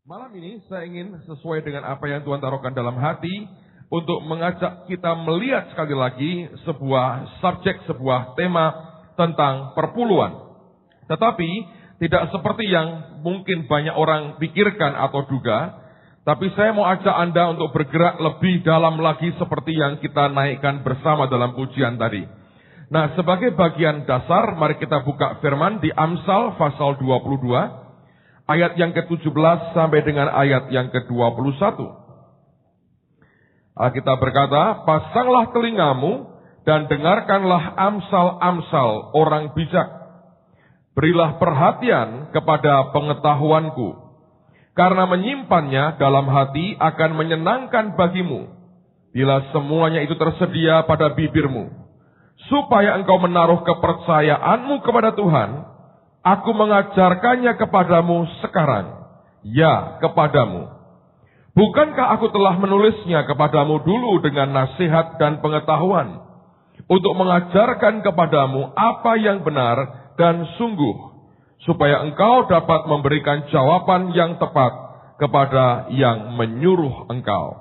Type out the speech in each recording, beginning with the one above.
Malam ini saya ingin sesuai dengan apa yang Tuhan taruhkan dalam hati untuk mengajak kita melihat sekali lagi sebuah subjek, sebuah tema tentang perpuluhan. Tetapi tidak seperti yang mungkin banyak orang pikirkan atau duga, tapi saya mau ajak Anda untuk bergerak lebih dalam lagi seperti yang kita naikkan bersama dalam pujian tadi. Nah, sebagai bagian dasar, mari kita buka firman di Amsal pasal 22. Ayat yang ke-17 sampai dengan ayat yang ke-21. Alkitab berkata, pasanglah telingamu dan dengarkanlah amsal-amsal orang bijak. Berilah perhatian kepada pengetahuanku. Karena menyimpannya dalam hati akan menyenangkan bagimu. Bila semuanya itu tersedia pada bibirmu. Supaya engkau menaruh kepercayaanmu kepada Tuhan. Aku mengajarkannya kepadamu sekarang, ya kepadamu. Bukankah aku telah menulisnya kepadamu dulu dengan nasihat dan pengetahuan, untuk mengajarkan kepadamu apa yang benar dan sungguh, supaya engkau dapat memberikan jawaban yang tepat kepada yang menyuruh engkau.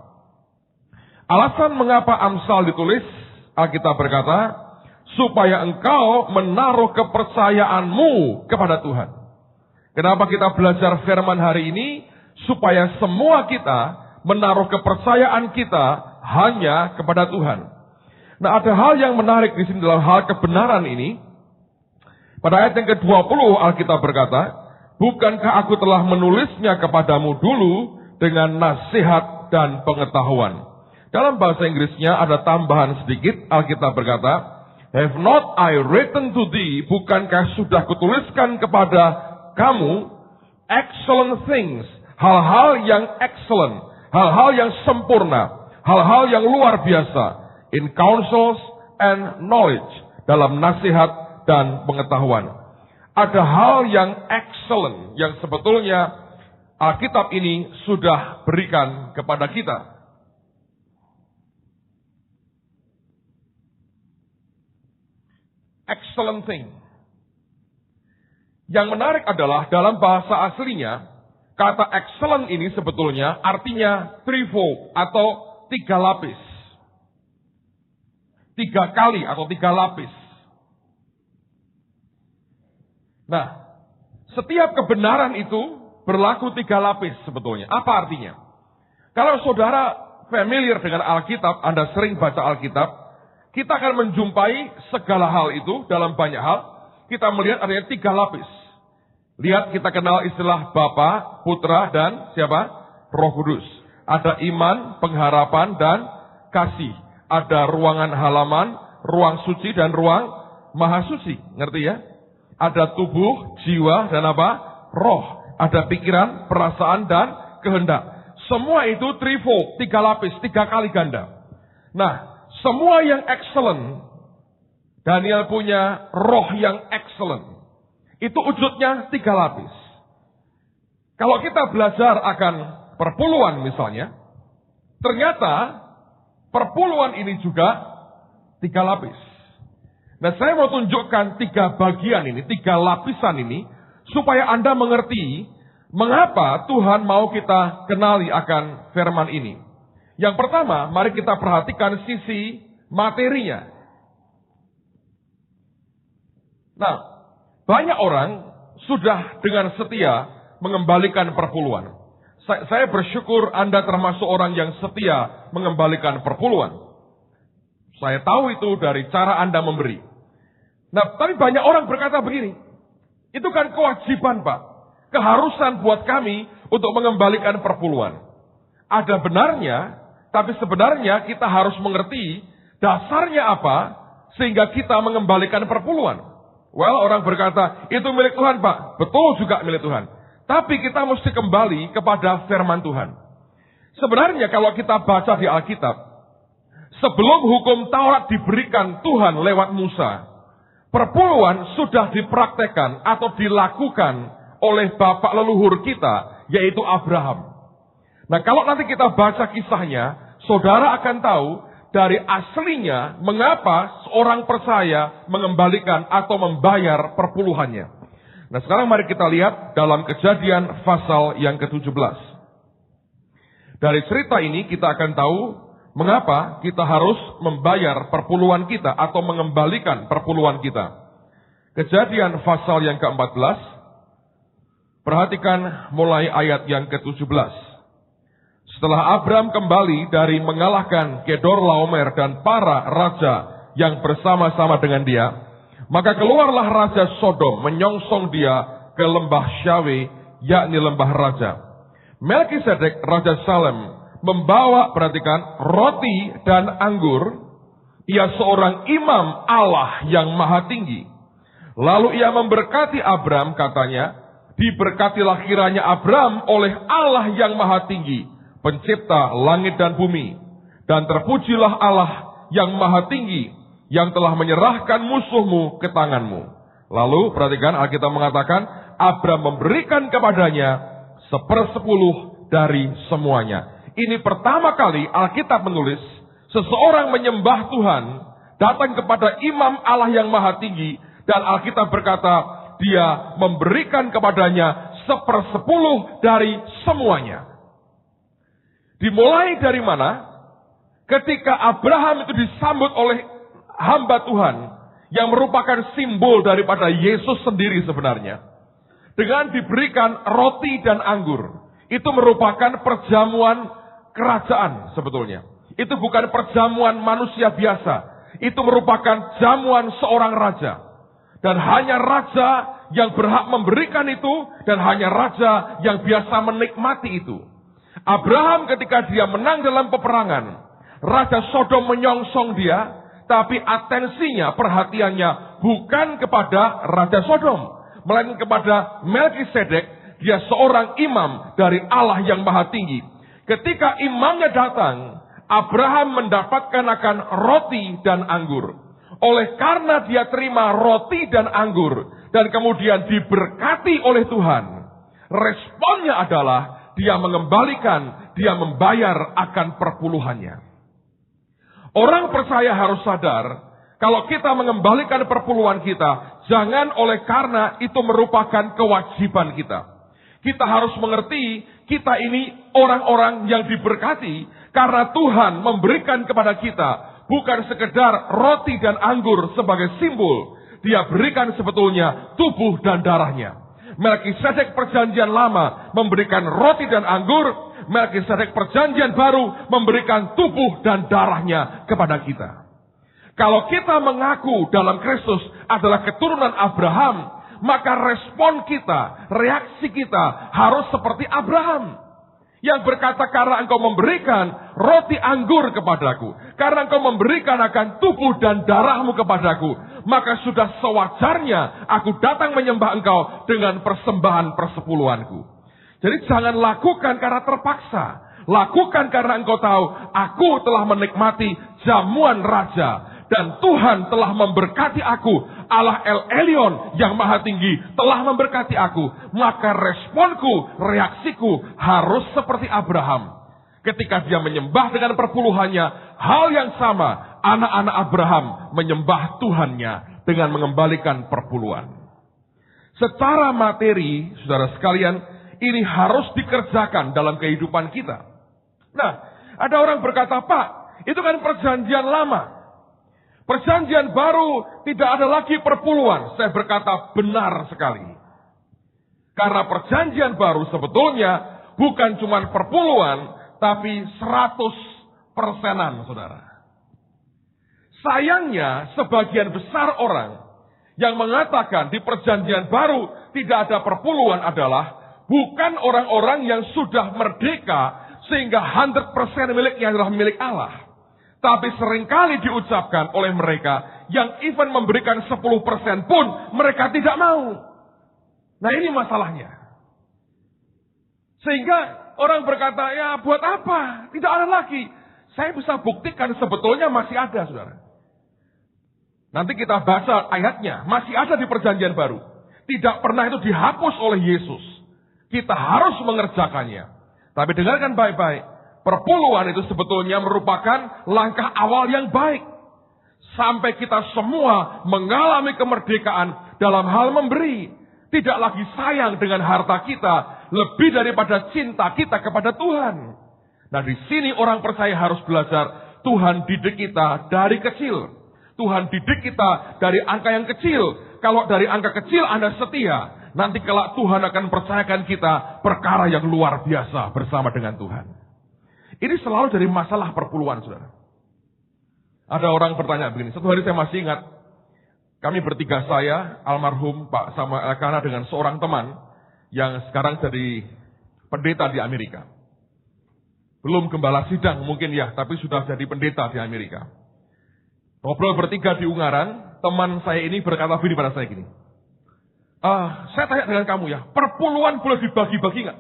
Alasan mengapa Amsal ditulis, Alkitab berkata, supaya engkau menaruh kepercayaanmu kepada Tuhan. Kenapa kita belajar firman hari ini? Supaya semua kita menaruh kepercayaan kita hanya kepada Tuhan. Nah, ada hal yang menarik di sini dalam hal kebenaran ini. Pada ayat yang ke-20 Alkitab berkata, bukankah aku telah menulisnya kepadamu dulu dengan nasihat dan pengetahuan. Dalam bahasa Inggrisnya ada tambahan sedikit, Alkitab berkata, have not I written to thee, bukankah sudah kutuliskan kepada kamu excellent things, hal-hal yang excellent, hal-hal yang sempurna, hal-hal yang luar biasa, in counsels and knowledge, dalam nasihat dan pengetahuan. Ada hal yang excellent yang sebetulnya Alkitab ini sudah berikan kepada kita. Excellent thing. Yang menarik adalah dalam bahasa aslinya, kata excellent ini sebetulnya artinya threefold atau 3 lapis. 3 kali atau 3 lapis. Nah, setiap kebenaran itu berlaku 3 lapis sebetulnya. Apa artinya? Kalau saudara familiar dengan Alkitab, Anda sering baca Alkitab, kita akan menjumpai segala hal itu dalam banyak hal. Kita melihat adanya 3 lapis. Lihat, kita kenal istilah Bapa, Putra, dan siapa? Roh Kudus. Ada iman, pengharapan, dan kasih. Ada ruangan halaman, ruang suci, dan ruang maha suci. Ngerti ya? Ada tubuh, jiwa, dan apa? Roh. Ada pikiran, perasaan, dan kehendak. Semua itu threefold, 3 lapis, 3 kali ganda. Nah, semua yang excellent, Daniel punya roh yang excellent. Itu wujudnya 3 lapis. Kalau kita belajar akan perpuluhan misalnya, ternyata perpuluhan ini juga 3 lapis. Nah, saya mau tunjukkan 3 bagian ini, 3 lapisan ini, supaya Anda mengerti mengapa Tuhan mau kita kenali akan firman ini. Yang pertama, mari kita perhatikan sisi materinya. Nah, banyak orang sudah dengan setia mengembalikan perpuluhan. Saya bersyukur Anda termasuk orang yang setia mengembalikan perpuluhan. Saya tahu itu dari cara Anda memberi. Nah, tapi banyak orang berkata begini, itu kan kewajiban Pak, keharusan buat kami untuk mengembalikan perpuluhan. Ada benarnya, tapi sebenarnya kita harus mengerti dasarnya apa sehingga kita mengembalikan perpuluhan. Well, orang berkata, itu milik Tuhan Pak. Betul juga milik Tuhan. Tapi kita mesti kembali kepada firman Tuhan. Sebenarnya kalau kita baca di Alkitab, sebelum hukum Taurat diberikan Tuhan lewat Musa, perpuluhan sudah dipraktekkan atau dilakukan oleh bapak leluhur kita, yaitu Abraham. Nah, kalau nanti kita baca kisahnya, saudara akan tahu dari aslinya mengapa seorang percaya mengembalikan atau membayar perpuluhannya. Nah, sekarang mari kita lihat dalam Kejadian pasal yang ke-17. Dari cerita ini kita akan tahu mengapa kita harus membayar perpuluhan kita atau mengembalikan perpuluhan kita. Kejadian pasal yang ke-14, perhatikan mulai ayat yang ke-17. Setelah Abram kembali dari mengalahkan Kedorlaomer dan para raja yang bersama-sama dengan dia, maka keluarlah Raja Sodom menyongsong dia ke lembah Syawe, yakni lembah raja. Melkisedek Raja Salem membawa, perhatikan, roti dan anggur. Ia seorang imam Allah yang maha tinggi. Lalu ia memberkati Abram, katanya, diberkatilah kiranya Abram oleh Allah yang maha tinggi, pencipta langit dan bumi. Dan terpujilah Allah yang maha tinggi, yang telah menyerahkan musuhmu ke tanganmu. Lalu, perhatikan, Alkitab mengatakan, Abram memberikan kepadanya 1/10 dari semuanya. Ini pertama kali Alkitab menulis, seseorang menyembah Tuhan, datang kepada imam Allah yang maha tinggi, dan Alkitab berkata, dia memberikan kepadanya 1/10 dari semuanya. Dimulai dari mana? Ketika Abraham itu disambut oleh hamba Tuhan, yang merupakan simbol daripada Yesus sendiri sebenarnya. Dengan diberikan roti dan anggur. Itu merupakan perjamuan kerajaan sebetulnya. Itu bukan perjamuan manusia biasa. Itu merupakan jamuan seorang raja. Dan hanya raja yang berhak memberikan itu, dan hanya raja yang biasa menikmati itu. Abraham ketika dia menang dalam peperangan, Raja Sodom menyongsong dia, tapi atensinya, perhatiannya bukan kepada Raja Sodom, melainkan kepada Melkisedek. Dia seorang imam dari Allah yang maha tinggi. Ketika imamnya datang, Abraham mendapatkan akan roti dan anggur. Oleh karena dia terima roti dan anggur, dan kemudian diberkati oleh Tuhan, responnya adalah dia mengembalikan, dia membayar akan perpuluhannya. Orang percaya harus sadar, kalau kita mengembalikan perpuluhan kita, jangan oleh karena itu merupakan kewajiban kita. Kita harus mengerti, kita ini orang-orang yang diberkati, karena Tuhan memberikan kepada kita, bukan sekedar roti dan anggur sebagai simbol. Dia berikan sebetulnya tubuh dan darahnya. Melkisedek perjanjian lama memberikan roti dan anggur, Melkisedek perjanjian baru memberikan tubuh dan darahnya kepada kita. Kalau kita mengaku dalam Kristus adalah keturunan Abraham, maka respon kita, reaksi kita harus seperti Abraham. Yang berkata, karena engkau memberikan roti anggur kepadaku, karena engkau memberikan akan tubuh dan darahmu kepadaku, maka sudah sewajarnya aku datang menyembah engkau dengan persembahan persepuluhanku. Jadi jangan lakukan karena terpaksa. Lakukan karena engkau tahu, aku telah menikmati jamuan raja. Dan Tuhan telah memberkati aku. Allah El Elyon yang maha tinggi telah memberkati aku. Maka responku, reaksiku harus seperti Abraham. Ketika dia menyembah dengan perpuluhannya, hal yang sama anak-anak Abraham menyembah Tuhannya dengan mengembalikan perpuluhan. Secara materi, saudara sekalian, ini harus dikerjakan dalam kehidupan kita. Nah, ada orang berkata, Pak, itu kan perjanjian lama. Perjanjian baru tidak ada lagi perpuluhan. Saya berkata benar sekali. Karena perjanjian baru sebetulnya bukan cuma perpuluhan, tapi 100%, saudara. Sayangnya sebagian besar orang yang mengatakan di perjanjian baru tidak ada perpuluhan adalah bukan orang-orang yang sudah merdeka sehingga 100% miliknya adalah milik Allah. Tapi seringkali diucapkan oleh mereka yang even memberikan 10% pun mereka tidak mau. Nah ini masalahnya. Sehingga orang berkata, ya buat apa? Tidak ada lagi. Saya bisa buktikan sebetulnya masih ada, saudara. Nanti kita baca ayatnya. Masih ada di perjanjian baru. Tidak pernah itu dihapus oleh Yesus. Kita harus mengerjakannya. Tapi dengarkan baik-baik. Perpuluhan itu sebetulnya merupakan langkah awal yang baik. Sampai kita semua mengalami kemerdekaan dalam hal memberi. Tidak lagi sayang dengan harta kita lebih daripada cinta kita kepada Tuhan. Nah, di sini orang percaya harus belajar. Tuhan didik kita dari kecil. Tuhan didik kita dari angka yang kecil. Kalau dari angka kecil Anda setia, nanti kelak Tuhan akan percayakan kita perkara yang luar biasa bersama dengan Tuhan. Ini selalu dari masalah perpuluhan, saudara. Ada orang bertanya begini, satu hari saya masih ingat, kami bertiga, saya, almarhum Pak Samuel Elkanah dengan seorang teman yang sekarang jadi pendeta di Amerika. Belum gembala sidang mungkin ya, tapi sudah jadi pendeta di Amerika. Ngobrol bertiga di Ungaran, teman saya ini berkata begini pada saya gini. Saya tanya dengan kamu ya, perpuluhan boleh dibagi-bagi nggak?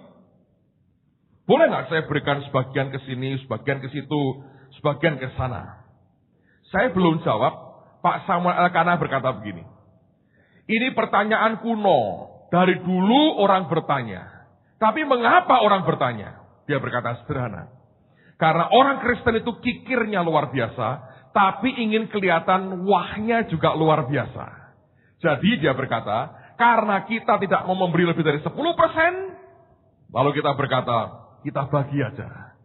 Boleh nggak saya berikan sebagian ke sini, sebagian ke situ, sebagian ke sana? Saya belum jawab, Pak Samuel Elkanah berkata begini. Ini pertanyaan kuno, dari dulu orang bertanya. Tapi mengapa orang bertanya? Dia berkata sederhana. Karena orang Kristen itu kikirnya luar biasa, tapi ingin kelihatan wahnya juga luar biasa. Jadi dia berkata, karena kita tidak mau memberi lebih dari 10%, lalu kita berkata, kita bagi aja.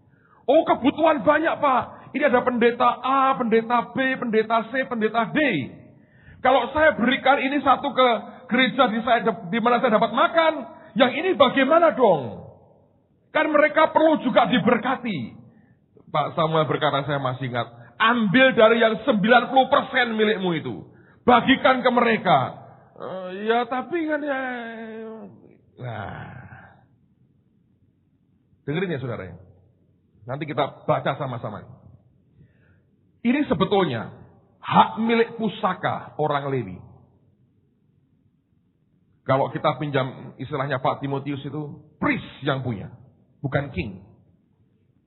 Oh, kebutuhan banyak, Pak. Ini ada pendeta A, pendeta B, pendeta C, pendeta D. Kalau saya berikan ini satu ke gereja di mana saya dapat makan, yang ini bagaimana dong? Kan mereka perlu juga diberkati. Pak Samuel berkata, saya masih ingat, ambil dari yang 90% milikmu itu. Bagikan ke mereka. Ya tapi kan ya. Nah. Dengerin ya saudara. Nanti kita baca sama-sama. Ini sebetulnya hak milik pusaka orang Lewi. Kalau kita pinjam istilahnya Pak Timotius itu, priest yang punya. Bukan king.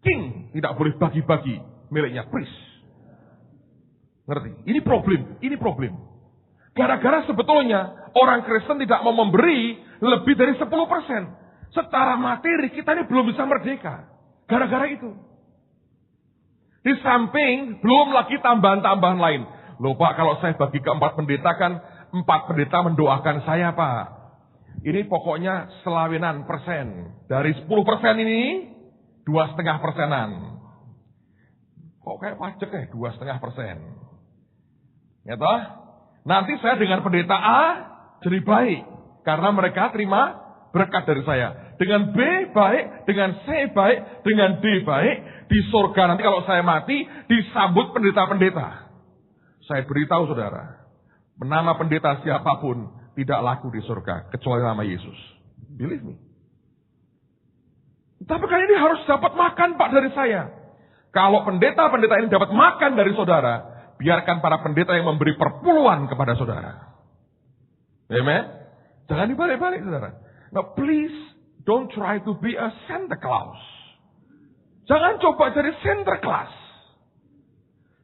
King tidak boleh bagi-bagi miliknya priest. Ngerti? Ini problem. Gara-gara sebetulnya orang Kristen tidak mau memberi lebih dari 10%. Secara materi kita ini belum bisa merdeka. Gara-gara itu. Di samping belum lagi tambahan-tambahan lain. Loh Pak, kalau saya bagi ke 4 pendeta kan 4 pendeta mendoakan saya Pak. Ini pokoknya selawinan persen. Dari 10% ini 2,5%. Kok kayak pajak ya 2,5%. Ya toh? Nanti saya dengan pendeta A jadi baik. Karena mereka terima berkat dari saya. Dengan B baik, dengan C baik, dengan D baik. Di surga nanti kalau saya mati disambut pendeta-pendeta. Saya beritahu saudara. Nama pendeta siapapun tidak laku di surga. Kecuali nama Yesus. Believe me. Tapi kan ini harus dapat makan Pak dari saya. Kalau pendeta-pendeta ini dapat makan dari saudara, biarkan para pendeta yang memberi perpuluhan kepada saudara. Amen? Jangan dibalik-balik saudara. Now please don't try to be a Santa Claus. Jangan coba jadi Santa Claus.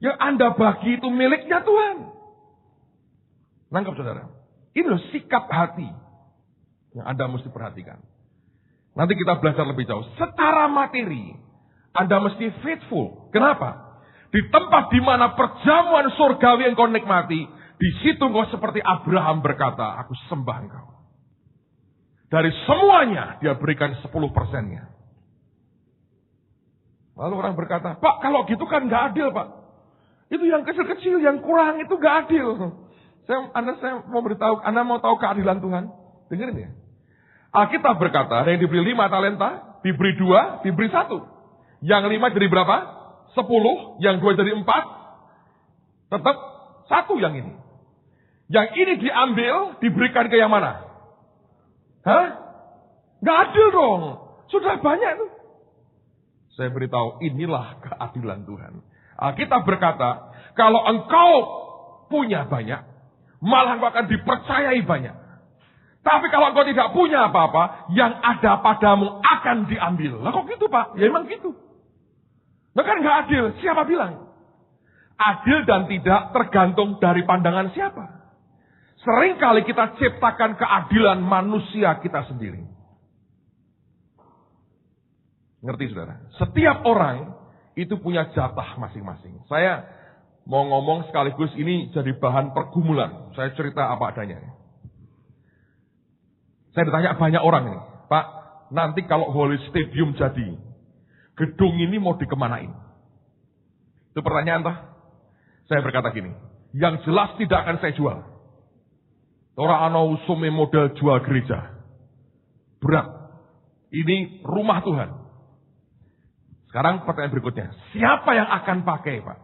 Yang Anda bagi itu miliknya Tuhan. Nangkap saudara. Ini loh sikap hati yang Anda mesti perhatikan. Nanti kita belajar lebih jauh. Secara materi, Anda mesti faithful. Kenapa? Di tempat di mana perjamuan surgawi yang kau nikmati, di situ kau seperti Abraham berkata, aku sembah engkau. Dari semuanya dia berikan 10%-nya. Lalu orang berkata, Pak kalau gitu kan gak adil Pak. Itu yang kecil-kecil, yang kurang itu gak adil. Saya mau beritahu, Anda mau tahu keadilan Tuhan? Dengerin ya. Alkitab berkata, ada yang diberi 5 talenta, diberi 2, diberi 1. Yang 5 jadi berapa? 10, yang 2 jadi 4. Tetap 1 yang ini. Yang ini diambil, diberikan ke yang mana? Hah? Gak adil dong. Sudah banyak tuh. Saya beritahu, inilah keadilan Tuhan. Alkitab berkata, kalau engkau punya banyak, malah engkau akan dipercayai banyak. Tapi kalau engkau tidak punya apa-apa, yang ada padamu akan diambil. Lah kok gitu Pak? Ya emang gitu. Nah kan gak adil. Siapa bilang? Adil dan tidak tergantung dari pandangan siapa. Seringkali kita ciptakan keadilan manusia kita sendiri. Ngerti saudara? Setiap orang itu punya jatah masing-masing. Saya mau ngomong sekaligus ini jadi bahan pergumulan. Saya cerita apa adanya. Saya ditanya banyak orang ini. Pak, nanti kalau Holy Stadium jadi, gedung ini mau dikemanain? Itu pertanyaan toh? Saya berkata gini, yang jelas tidak akan saya jual. Orang ana usume model jual gereja. Berat. Ini rumah Tuhan. Sekarang pertanyaan berikutnya, siapa yang akan pakai, Pak?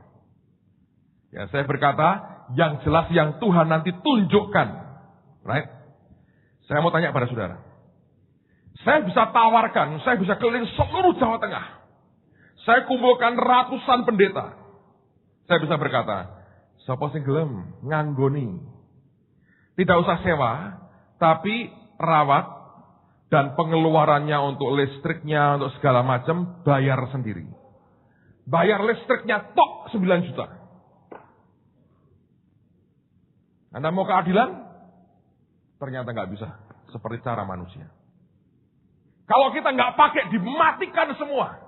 Ya, saya berkata, yang jelas yang Tuhan nanti tunjukkan. Right? Saya mau tanya pada saudara. Saya bisa tawarkan, saya bisa keliling seluruh Jawa Tengah. Saya kumpulkan ratusan pendeta. Saya bisa berkata, sapa sing gelem nganggoni. Tidak usah sewa, tapi rawat dan pengeluarannya untuk listriknya, untuk segala macam, bayar sendiri. Bayar listriknya tok 9 juta. Anda mau keadilan? Ternyata nggak bisa. Seperti cara manusia. Kalau kita nggak pakai, dimatikan semua.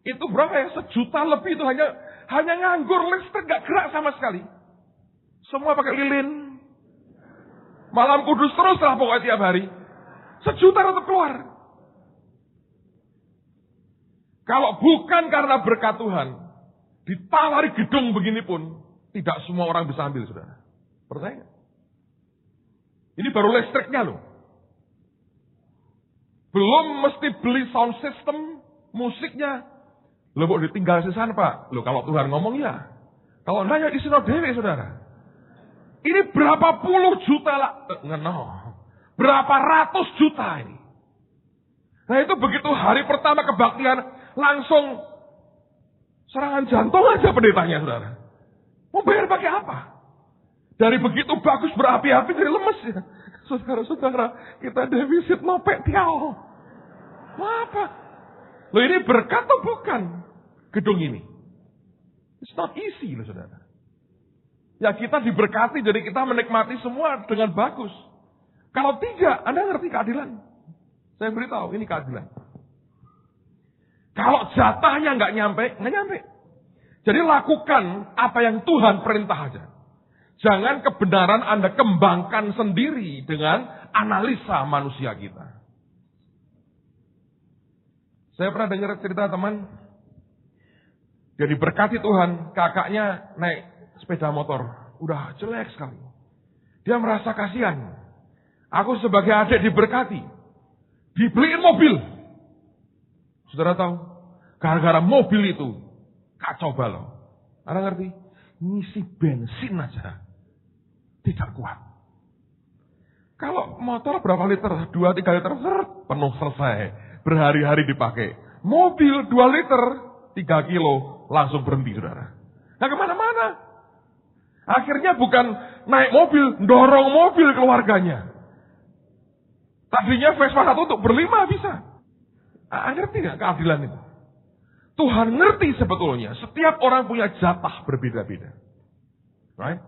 Itu berapa ya? 1 juta lebih itu hanya nganggur, listrik nggak gerak sama sekali. Semua pakai lilin. Malam kudus terus lah pokoknya tiap hari. 1 juta tetap keluar. Kalau bukan karena berkat Tuhan, ditawari gedung begini pun, tidak semua orang bisa ambil, saudara. Percaya? Ini baru listriknya loh. Belum mesti beli sound system, musiknya. Loh, kok ditinggal sisan, Pak? Loh, kalau Tuhan ngomong ya. Kalau enggak ya isino dewe, saudara. Ini berapa puluh juta lah. Berapa ratus juta ini. Nah itu begitu hari pertama kebaktian, langsung serangan jantung aja pendetanya, saudara. Mau bayar pakai apa? Dari begitu bagus berapi-api jadi lemes ya. Saudara-saudara, kita defisit nopek tiao. Mau apa? Loh ini berkat atau bukan? Gedung ini. It's not easy loh, saudara. Ya kita diberkati, jadi kita menikmati semua dengan bagus. Kalau tidak, Anda ngerti keadilan. Saya beritahu, ini keadilan. Kalau jatahnya nggak nyampe. Jadi lakukan apa yang Tuhan perintah aja. Jangan kebenaran Anda kembangkan sendiri dengan analisa manusia kita. Saya pernah dengar cerita teman, dia diberkati Tuhan, kakaknya naik sepeda motor, udah jelek sekali. Dia merasa kasihan. Aku sebagai adik diberkati, dibeliin mobil. Saudara tahu, gara-gara mobil itu kacau balau. Anda ngerti? Ngisi bensin aja tidak kuat. Kalau motor berapa liter? 2-3 liter, penuh selesai. Berhari-hari dipakai. Mobil 2 liter, 3 kilo, langsung berhenti, saudara. Nah kemana-mana. Akhirnya bukan naik mobil, dorong mobil keluarganya. Tadinya Vespa 1 untuk berlima bisa. Ngerti nggak keadilan itu? Tuhan ngerti sebetulnya. Setiap orang punya jatah berbeda-beda. Right?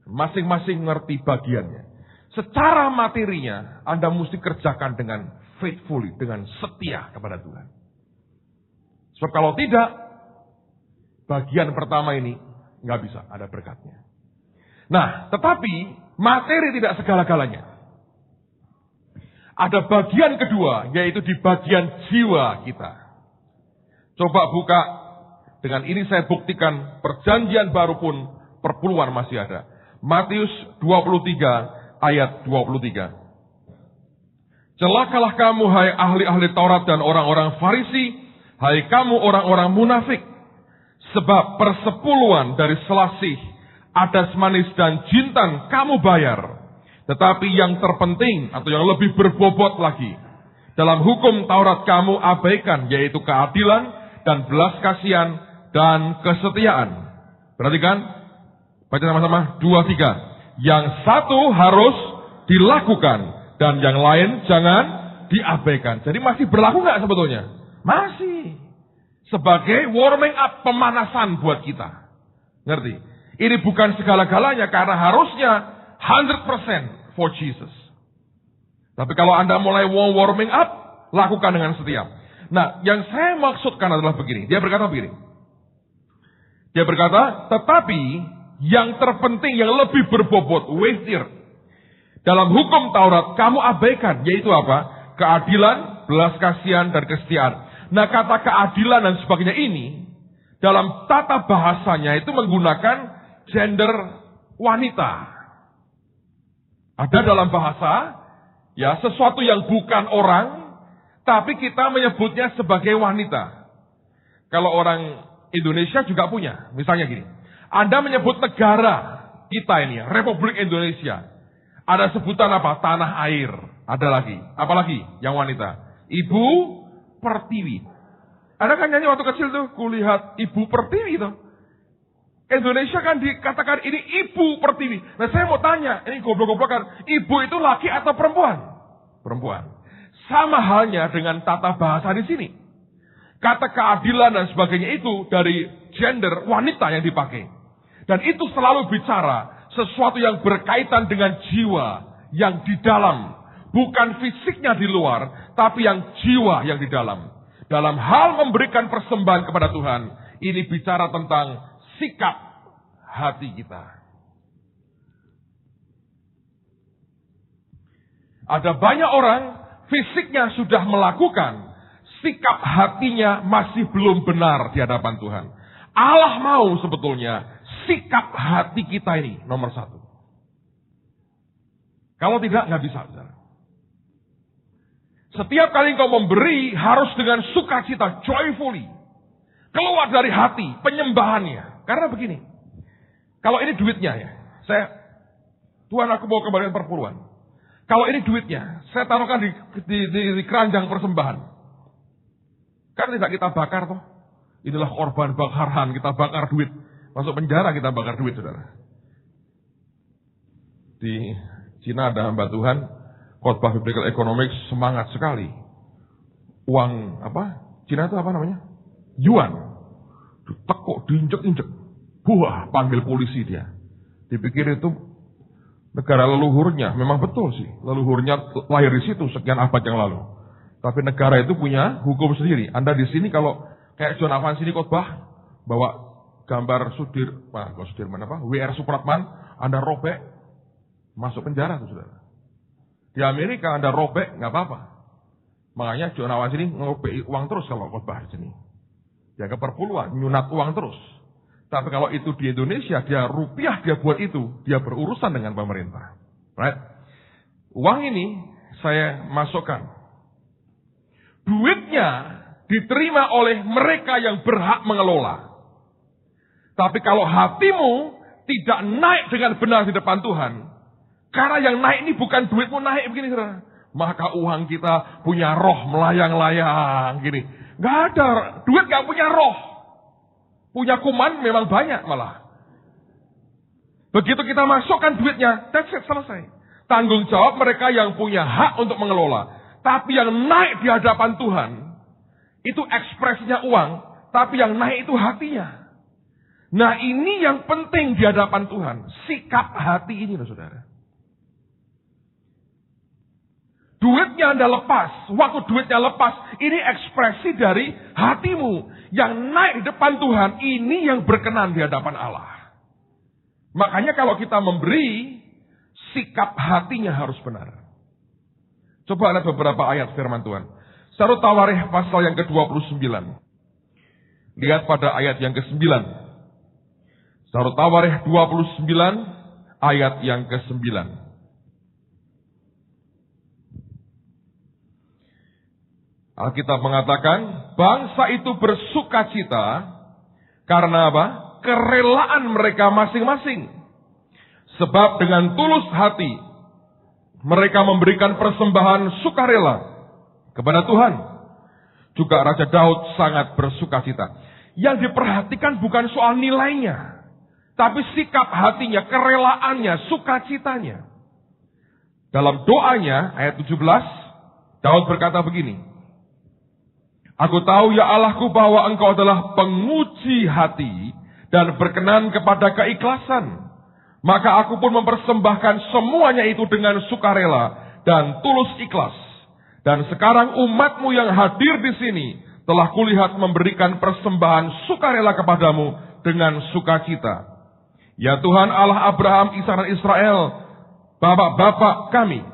Masing-masing ngerti bagiannya. Secara materinya, Anda mesti kerjakan dengan faithfully, dengan setia kepada Tuhan. Sebab kalau tidak, bagian pertama ini nggak bisa ada berkatnya. Nah, tetapi materi tidak segala-galanya. Ada bagian kedua, yaitu di bagian jiwa kita. Coba buka, dengan ini saya buktikan perjanjian baru pun perpuluhan masih ada. Matius 23 ayat 23. Celakalah kamu hai ahli-ahli Taurat dan orang-orang Farisi, hai kamu orang-orang munafik. Sebab persepuluhan dari selasih, adas manis dan jintan kamu bayar. Tetapi yang terpenting atau yang lebih berbobot lagi, dalam hukum Taurat kamu abaikan, yaitu keadilan dan belas kasihan dan kesetiaan. Perhatikan, baca sama-sama 2-3. Yang satu harus dilakukan dan yang lain jangan diabaikan. Jadi masih berlaku nggak sebetulnya? Masih. Sebagai warming up, pemanasan buat kita. Ngerti? Ini bukan segala-galanya karena harusnya 100% for Jesus. Tapi kalau Anda mulai warming up, lakukan dengan setia. Nah, yang saya maksudkan adalah begini. Dia berkata begini. Dia berkata, tetapi yang terpenting, yang lebih berbobot, weightier, dalam hukum Taurat kamu abaikan, yaitu apa? Keadilan, belas kasihan, dan kesetiaan. Nah, kata keadilan dan sebagainya ini, dalam tata bahasanya itu menggunakan gender wanita. Ada dalam bahasa, ya, sesuatu yang bukan orang, tapi kita menyebutnya sebagai wanita. Kalau orang Indonesia juga punya, misalnya gini. Anda menyebut negara kita ini, Republik Indonesia. Ada sebutan apa? Tanah air. Ada lagi. Apalagi yang wanita? Ibu Pertiwi. Ada kan nyanyi waktu kecil tuh, kulihat Ibu Pertiwi tuh. Indonesia kan dikatakan ini Ibu Pertiwi. Nah, saya mau tanya, ini goblok-goblokan, ibu itu laki atau perempuan? Perempuan. Sama halnya dengan tata bahasa di sini. Kata keadilan dan sebagainya itu dari gender wanita yang dipakai. Dan itu selalu bicara sesuatu yang berkaitan dengan jiwa yang di dalam. Bukan fisiknya di luar, tapi yang jiwa yang di dalam. Dalam hal memberikan persembahan kepada Tuhan, ini bicara tentang sikap hati kita. Ada banyak orang fisiknya sudah melakukan, sikap hatinya masih belum benar di hadapan Tuhan. Allah mau sebetulnya sikap hati kita ini nomor satu. Kalau tidak, nggak bisa. Saudara. Setiap kali engkau memberi harus dengan sukacita, joyfully. Keluar dari hati, penyembahannya. Karena begini, kalau ini duitnya ya, Tuhan aku mau kembalikan perpuluhan. Kalau ini duitnya, saya taruhkan di keranjang persembahan. Kan tidak kita bakar toh. Inilah korban bakaran, kita bakar duit. Masuk penjara kita bakar duit, saudara. Di Cina ada hamba Tuhan, khotbah biblical economics semangat sekali. Uang apa? Cina itu apa namanya? Yuan. Ditekuk, diinjek-injek. Buah, panggil polisi dia. Dipikir itu negara leluhurnya. Memang betul sih. Leluhurnya lahir di situ sekian abad yang lalu. Tapi negara itu punya hukum sendiri. Anda di sini kalau kayak John Avans ini khotbah, bawa gambar Sudirman apa? W.R. Supratman, Anda robek, masuk penjara tuh, saudara. Di Amerika Anda robek, nggak apa-apa. Makanya John Avans ini ngobek uang terus kalau khotbah di sini. Jaga perpuluhan, nyunat uang terus. Tapi kalau itu di Indonesia, dia rupiah dia buat itu, dia berurusan dengan pemerintah. Right? Uang ini saya masukkan. Duitnya diterima oleh mereka yang berhak mengelola. Tapi kalau hatimu tidak naik dengan benar di depan Tuhan, karena yang naik ini bukan duitmu naik begini, saudara. Maka uang kita punya roh melayang-layang gini. Gak ada, duit gak punya roh. Punya kuman memang banyak malah. Begitu kita masukkan duitnya, that's it, selesai. Tanggung jawab mereka yang punya hak untuk mengelola. Tapi yang naik di hadapan Tuhan, itu ekspresinya uang, tapi yang naik itu hatinya. Nah, ini yang penting di hadapan Tuhan. Sikap hati ini loh, saudara. Duitnya Anda lepas. Waktu duitnya lepas, ini ekspresi dari hatimu. Yang naik di depan Tuhan, ini yang berkenan di hadapan Allah. Makanya kalau kita memberi, sikap hatinya harus benar. Coba lihat beberapa ayat firman Tuhan. Sarut Tawarikh pasal yang ke-29. Lihat pada ayat yang ke-9. Sarut Tawarikh 29 ayat yang ke-9. Alkitab mengatakan, bangsa itu bersukacita karena apa? Kerelaan mereka masing-masing. Sebab dengan tulus hati mereka memberikan persembahan sukarela kepada Tuhan. Juga Raja Daud sangat bersukacita. Yang diperhatikan bukan soal nilainya, tapi sikap hatinya, kerelaannya, sukacitanya. Dalam doanya, ayat 17, Daud berkata begini, aku tahu ya Allahku bahwa engkau adalah penguji hati dan berkenan kepada keikhlasan. Maka aku pun mempersembahkan semuanya itu dengan sukarela dan tulus ikhlas. Dan sekarang umatmu yang hadir di sini telah kulihat memberikan persembahan sukarela kepadamu dengan sukacita. Ya Tuhan Allah Abraham, Ishak dan Israel, bapak-bapak kami,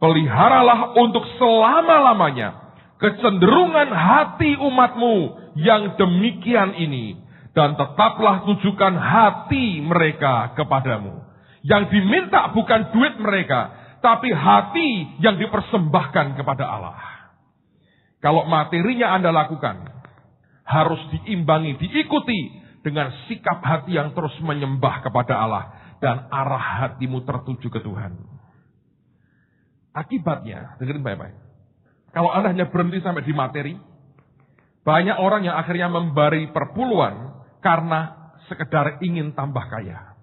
peliharalah untuk selama-lamanya kecenderungan hati umatmu yang demikian ini, dan tetaplah tujukan hati mereka kepadamu. Yang diminta bukan duit mereka, tapi hati yang dipersembahkan kepada Allah. Kalau materinya Anda lakukan, harus diimbangi, diikuti dengan sikap hati yang terus menyembah kepada Allah, dan arah hatimu tertuju ke Tuhan. Akibatnya, dengerin baik-baik. Kalau Anda hanya berhenti sampai di materi, banyak orang yang akhirnya memberi perpuluhan karena sekedar ingin tambah kaya.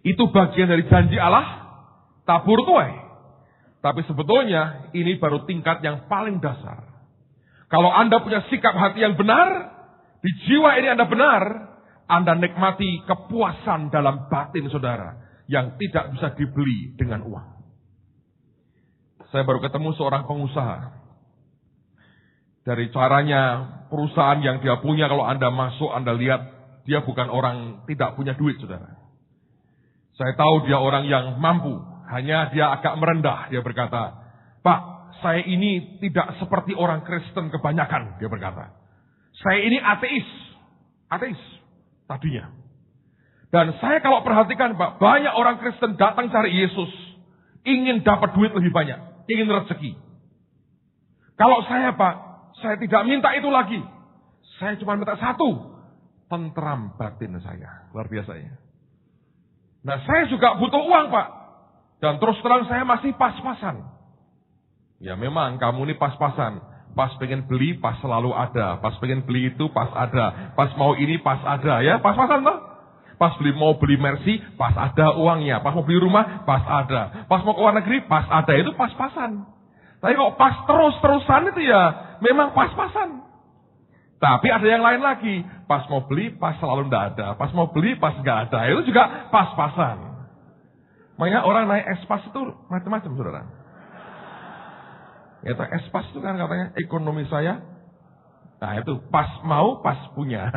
Itu bagian dari janji Allah, tabur tuai. Tapi sebetulnya ini baru tingkat yang paling dasar. Kalau Anda punya sikap hati yang benar, di jiwa ini Anda benar, Anda nikmati kepuasan dalam batin saudara yang tidak bisa dibeli dengan uang. Saya baru ketemu seorang pengusaha. Dari caranya perusahaan yang dia punya, kalau Anda masuk, Anda lihat dia bukan orang tidak punya duit, saudara. Saya tahu dia orang yang mampu, hanya dia agak merendah. Dia berkata, "Pak, saya ini tidak seperti orang Kristen kebanyakan," dia berkata. "Saya ini ateis tadinya. Dan saya kalau perhatikan, Pak, banyak orang Kristen datang cari Yesus, ingin dapat duit lebih banyak, ingin rezeki. Kalau saya, Pak, saya tidak minta itu lagi. Saya cuma minta satu, tentram batin saya." Luar biasa ya. Nah, saya juga butuh uang, Pak. Dan terus terang saya masih pas-pasan. Ya memang kamu ini pas-pasan. Pas pengen beli, pas selalu ada. Pas pengen beli itu, pas ada. Pas mau ini, pas ada. Ya, pas-pasan toh. Pas mau beli Mercy, pas ada uangnya. Pas mau beli rumah, pas ada. Pas mau ke luar negeri, pas ada. Itu pas-pasan. Tapi kok pas terus-terusan itu ya memang pas-pasan. Tapi ada yang lain lagi. Pas mau beli, pas selalu tidak ada. Pas mau beli, pas nggak ada. Itu juga pas-pasan. Makanya orang naik espas itu macam-macam, saudara. Ya, espas itu kan katanya ekonomi saya. Nah itu pas mau, pas punya.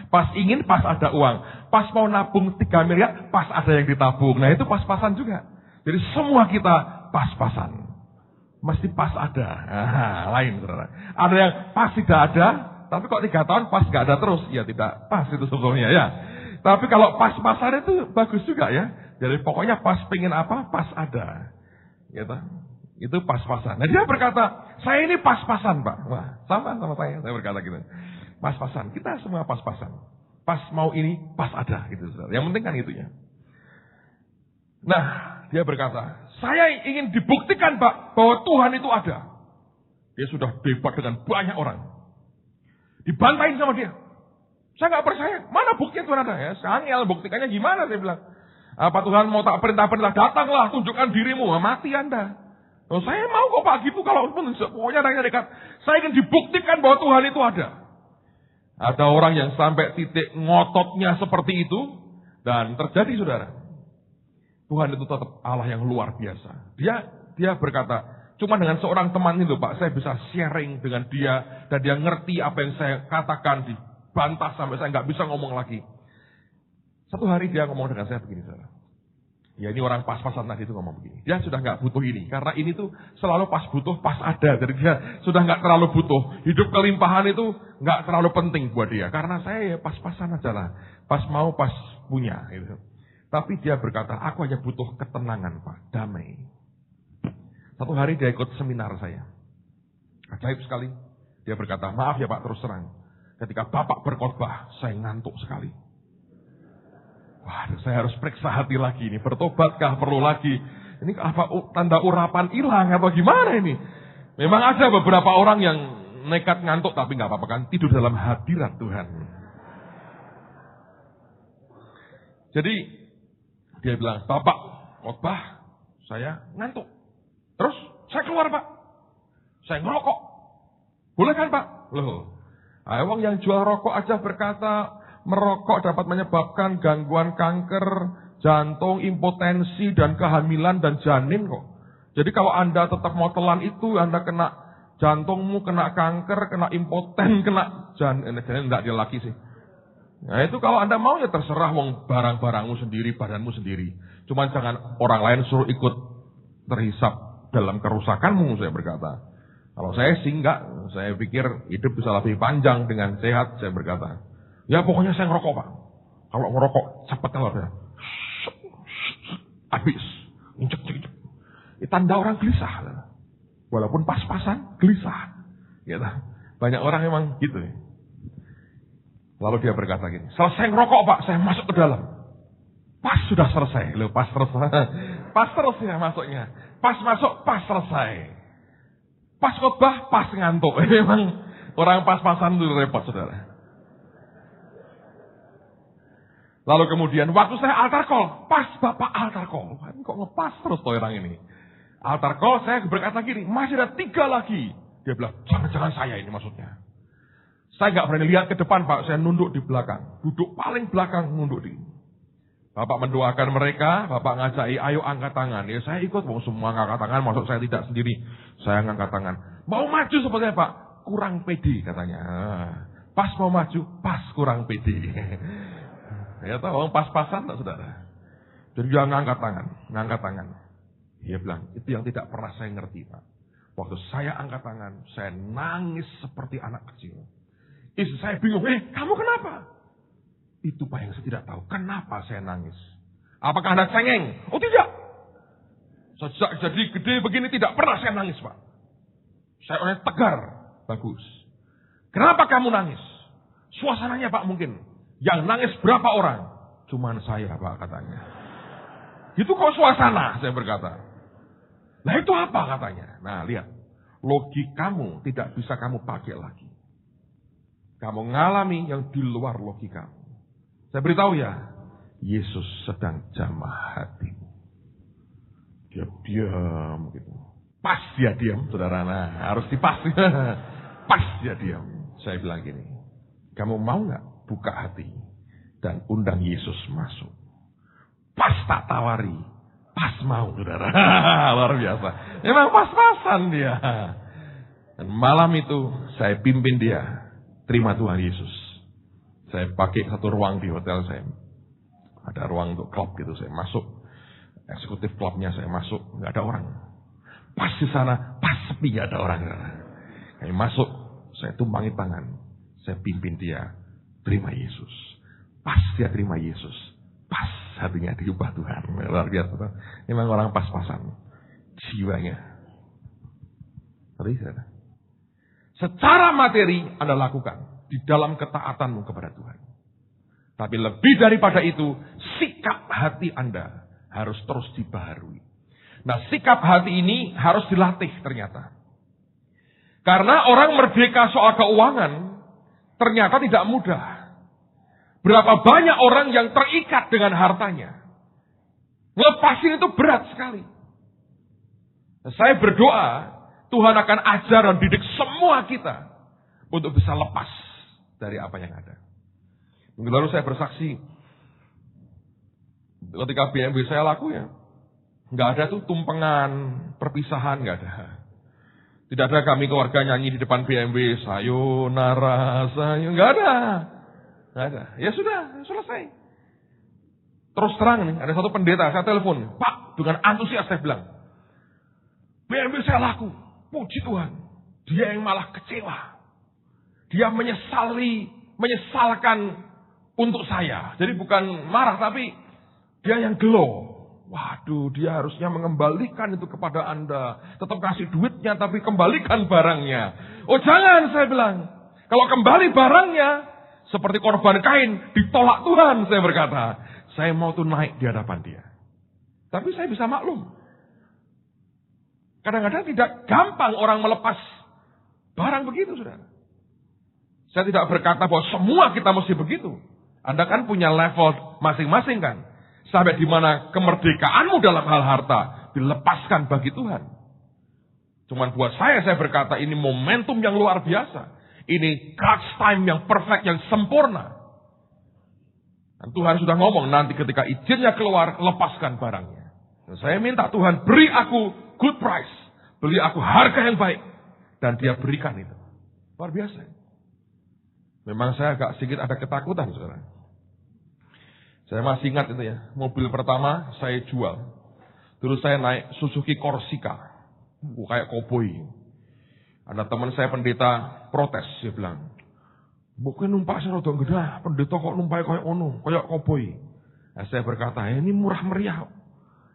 Pas ingin, pas ada uang. Pas mau nabung 3 miliar, pas ada yang ditabung. Nah itu pas-pasan juga. Jadi semua kita pas-pasan. Mesti pas ada. Nah, lain, saudara. Ada yang pas tidak ada, tapi kok 3 tahun pas nggak ada terus. Ya tidak pas itu sebetulnya ya. Tapi kalau pas-pasan itu bagus juga ya. Jadi pokoknya pas pengen apa, pas ada. Gitu. Itu pas-pasan. Nah dia berkata, "Saya ini pas-pasan, Pak." Wah, sama saya. Saya berkata gitu. Pas-pasan. Kita semua pas-pasan. Pas mau ini, pas ada. Gitu, saudara. Yang penting kan itu ya. Nah, dia berkata, "Saya ingin dibuktikan, Pak, bahwa Tuhan itu ada." Dia sudah debat dengan banyak orang. Dibantahin sama dia. "Saya nggak percaya. Mana buktinya Tuhan ada?" "Ya, sangel, buktikannya gimana?" Saya bilang. "Apa Tuhan mau tak perintah-perintah? Datanglah, tunjukkan dirimu." "Mati Anda." "Oh, saya mau kok Pak gitu, kalau pokoknya ada yang dekat. Saya ingin dibuktikan bahwa Tuhan itu ada." Ada orang yang sampai titik ngototnya seperti itu, dan terjadi, saudara. Tuhan itu tetap Allah yang luar biasa. Dia berkata, cuma dengan seorang teman itu, Pak, saya bisa sharing dengan dia, dan dia ngerti apa yang saya katakan, dibantah sampai saya nggak bisa ngomong lagi. Satu hari dia ngomong dengan saya begini, saudara. Ya ini orang pas-pasan tadi itu ngomong begini. Dia sudah nggak butuh ini. Karena ini tuh selalu pas butuh, pas ada. Jadi dia sudah nggak terlalu butuh. Hidup kelimpahan itu nggak terlalu penting buat dia. Karena saya ya pas-pasan aja lah. Pas mau, pas punya. Gitu. Tapi dia berkata, "Aku hanya butuh ketenangan, Pak. Damai." Satu hari dia ikut seminar saya. Ajaib sekali. Dia berkata, "Maaf ya Pak, terus terang. Ketika Bapak berkhotbah, saya ngantuk sekali. Waduh, saya harus periksa hati lagi ini. Bertobatkah perlu lagi? Ini apa tanda urapan hilang atau gimana ini?" Memang ada beberapa orang yang nekat ngantuk tapi nggak apa-apa kan. Tidur dalam hadirat Tuhan. Jadi dia bilang, "Bapak khotbah, saya ngantuk. Terus saya keluar Pak. Saya ngerokok. Boleh kan Pak?" Loh, wong yang jual rokok aja berkata merokok dapat menyebabkan gangguan kanker, jantung, impotensi, dan kehamilan dan janin kok. Jadi kalau Anda tetap mau telan itu, Anda kena jantungmu, kena kanker, kena impoten, kena janin enggak, dia laki sih. Nah itu kalau Anda mau ya terserah, wong barang-barangmu sendiri, badanmu sendiri. Cuman jangan orang lain suruh ikut terhisap dalam kerusakanmu, saya berkata. Kalau saya sih enggak, saya pikir hidup bisa lebih panjang dengan sehat, saya berkata. Ya pokoknya saya ngerokok Pak. Kalau ngerokok cepat kalau saya. Habis. Injek. Tanda orang gelisah. Walaupun pas-pasan, gelisah. Gitu. Banyak orang emang gitu. Lalu dia berkata gini, selesai ngerokok Pak, saya masuk ke dalam. Pas sudah selesai. Loh, pas selesai. Pas terus ya masuknya. Pas masuk, pas selesai. Pas khotbah, pas ngantuk. Memang orang pas-pasan itu repot, saudara. Lalu kemudian, waktu saya altar call, pas Bapak altar call. Kok ngepas terus tuh orang ini. Altar call, saya berkata gini, masih ada 3 lagi. Dia bilang, jangan-jangan saya ini maksudnya. Saya nggak berani lihat ke depan Pak, saya nunduk di belakang. Duduk paling belakang, nunduk di. Bapak mendoakan mereka, Bapak ngajai, ayo angkat tangan. Ya saya ikut, mau semua angkat tangan, maksud saya tidak sendiri. Saya ngangkat tangan. Mau maju seperti apa? Kurang pede katanya. Pas mau maju, pas kurang pede. Ya tahu, pas-pasan tak saudara. Jadi dia ngangkat tangan. Dia bilang, itu yang tidak pernah saya ngerti Pak. Waktu saya angkat tangan, saya nangis seperti anak kecil. Istri saya bingung, kamu kenapa? Itu Pak yang saya tidak tahu. Kenapa saya nangis? Apakah Anda cengeng? Oh tidak. Sejak jadi gede begini tidak pernah saya nangis Pak. Saya orangnya tegar. Bagus. Kenapa kamu nangis? Suasananya Pak mungkin. Yang nangis berapa orang? Cuman saya Pak katanya. Itu kok suasana saya berkata. Nah itu apa katanya? Nah lihat. Logikamu tidak bisa kamu pakai lagi. Kamu ngalami yang di luar logika. Saya beritahu ya, Yesus sedang jamah hatimu. Dia diam gitu. Pas dia diam, saudara. Nah, harus dipas. Pas dia diam. Saya bilang gini, kamu mau nggak buka hati dan undang Yesus masuk? Pas tak tawari, pas mau, saudara. Luar biasa. Memang pas-pasan dia. Dan malam itu saya pimpin dia. Terima Tuhan Yesus. Saya pakai satu ruang di hotel saya. Ada ruang untuk klub gitu. Saya masuk. Eksekutif klubnya saya masuk. Nggak ada orang. Pas di sana. Pas sepi nggak ada orang. Saya masuk. Saya tumpangi tangan. Saya pimpin dia. Terima Yesus. Pas dia terima Yesus. Pas hatinya diubah Tuhan. Luar biasa. Memang orang pas-pasan. Jiwanya. Tadi saya. Secara materi Anda lakukan di dalam ketaatanmu kepada Tuhan. Tapi lebih daripada itu, sikap hati Anda harus terus dibaharui. Nah, sikap hati ini harus dilatih ternyata. Karena orang merdeka soal keuangan ternyata tidak mudah. Berapa banyak orang yang terikat dengan hartanya. Ngelepasin itu berat sekali. Nah, saya berdoa Tuhan akan ajar dan didik semua kita untuk bisa lepas dari apa yang ada. Minggu lalu saya bersaksi, ketika BMW saya laku ya, nggak ada tuh tumpengan, perpisahan, nggak ada. Tidak ada kami keluarga nyanyi di depan BMW, sayonara, nggak ada. Nggak ada. Ya sudah, selesai. Terus terang nih, ada satu pendeta, saya telepon, Pak, dengan antusias saya bilang, BMW saya laku. Puji Tuhan, dia yang malah kecewa. Dia menyesalkan untuk saya. Jadi bukan marah, tapi dia yang gelo. Waduh, dia harusnya mengembalikan itu kepada Anda. Tetap kasih duitnya, tapi kembalikan barangnya. Oh jangan, saya bilang. Kalau kembali barangnya, seperti korban Kain, ditolak Tuhan, saya berkata. Saya mau tuh naik di hadapan dia. Tapi saya bisa maklum. Kadang-kadang tidak gampang orang melepas barang begitu, saudara. Saya tidak berkata bahwa semua kita mesti begitu. Anda kan punya level masing-masing kan. Sampai di mana kemerdekaanmu dalam hal harta dilepaskan bagi Tuhan. Cuman buat saya berkata ini momentum yang luar biasa. Ini God's time yang perfect, yang sempurna. Dan Tuhan sudah ngomong nanti ketika izinnya keluar, lepaskan barangnya. Dan saya minta Tuhan beri aku good price. Beli aku harga yang baik. Dan dia berikan itu. Luar biasa. Memang saya agak sedikit ada ketakutan, saudara. Saya masih ingat itu ya. Mobil pertama saya jual. Terus saya naik Suzuki Corsica. Kayak koboi. Ada teman saya pendeta protes, dia bilang, bukan numpak serodok gede, pendeta kok numpak kayak ono, kayak koboi. Nah, saya berkata, ini murah meriah.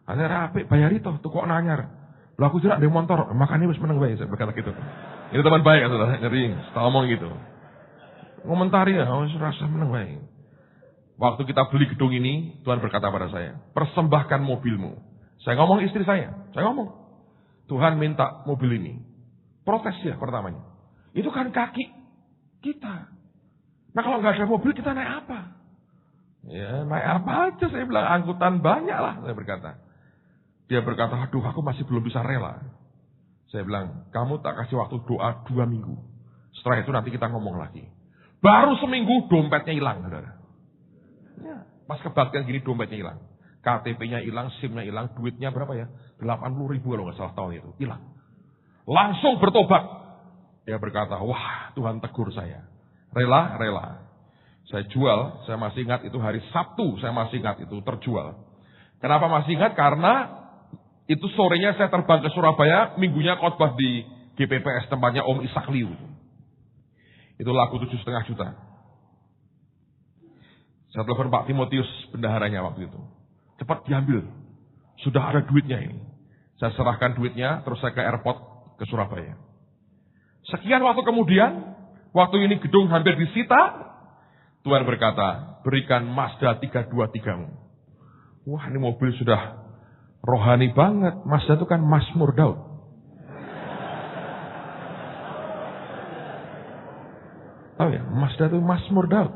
Ada rapi, bayar itu, tuh kok nanyar. Lah aku tidak ada motor, makanya harus menang baik. Saya berkata gitu. Ini teman baik kan, saudara, jadi setelah ngomong gitu. Komentari ya, rasa menang baik. Waktu kita beli gedung ini, Tuhan berkata pada saya, persembahkan mobilmu. Saya ngomong istri saya ngomong, Tuhan minta mobil ini. Protes ya pertamanya. Itu kan kaki kita. Nah kalau nggak ada mobil kita naik apa? Ya naik apa aja, saya bilang angkutan banyak lah, saya berkata. Dia berkata, aduh aku masih belum bisa rela. Saya bilang, kamu tak kasih waktu doa 2 minggu. Setelah itu nanti kita ngomong lagi. Baru seminggu dompetnya hilang, saudara. Ya, pas kebaktian gini dompetnya hilang. KTP-nya hilang, SIM-nya hilang, duitnya berapa ya? 80.000 kalau nggak salah tahun itu. Hilang. Langsung bertobat. Dia berkata, wah Tuhan tegur saya. Rela. Saya jual, saya masih ingat itu hari Sabtu, saya masih ingat itu terjual. Kenapa masih ingat? Karena itu sorenya saya terbang ke Surabaya, minggunya khotbah di GPPS tempatnya Om Ishak Liu. Itu laku 7,5 juta. Saya telepon Pak Timotius, bendaharanya waktu itu. Cepat diambil, sudah ada duitnya ini. Saya serahkan duitnya, terus saya ke airport ke Surabaya. Sekian waktu kemudian, waktu ini gedung hampir disita, Tuhan berkata, berikan Mazda 323-mu. Wah ini mobil sudah rohani banget. Mazda itu kan Mazmur Daud. Tahu ya, Mazda itu Mazmur Daud.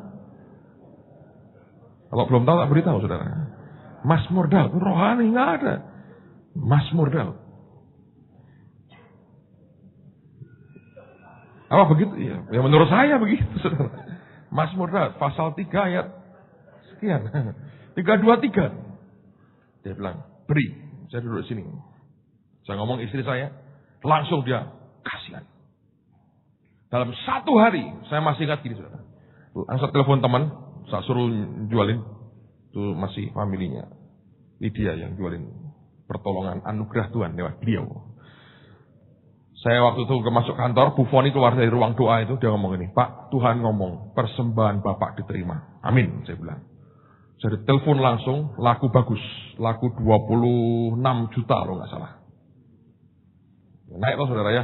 Kalau belum tahu tak beritahu saudara. Mazmur Daud, rohani nggak ada. Mazmur Daud. Apa begitu? Ya menurut saya begitu saudara. Mazmur Daud, pasal 3 ayat sekian. 323. Dia bilang, beri. Saya duduk sini. Saya ngomong istri saya, langsung dia kasihan. Dalam 1 hari, saya masih ingat gini saudara. Langsung telepon teman, saya suruh jualin. Itu masih familinya Lydia yang jualin pertolongan anugerah Tuhan lewat beliau. Saya waktu itu masuk kantor, Bu Foni keluar dari ruang doa itu, dia ngomong ini, Pak, Tuhan ngomong, persembahan Bapak diterima. Amin, saya bilang. Saya telepon langsung, laku bagus. Laku 26 juta kalau nggak salah. Naik loh saudara ya.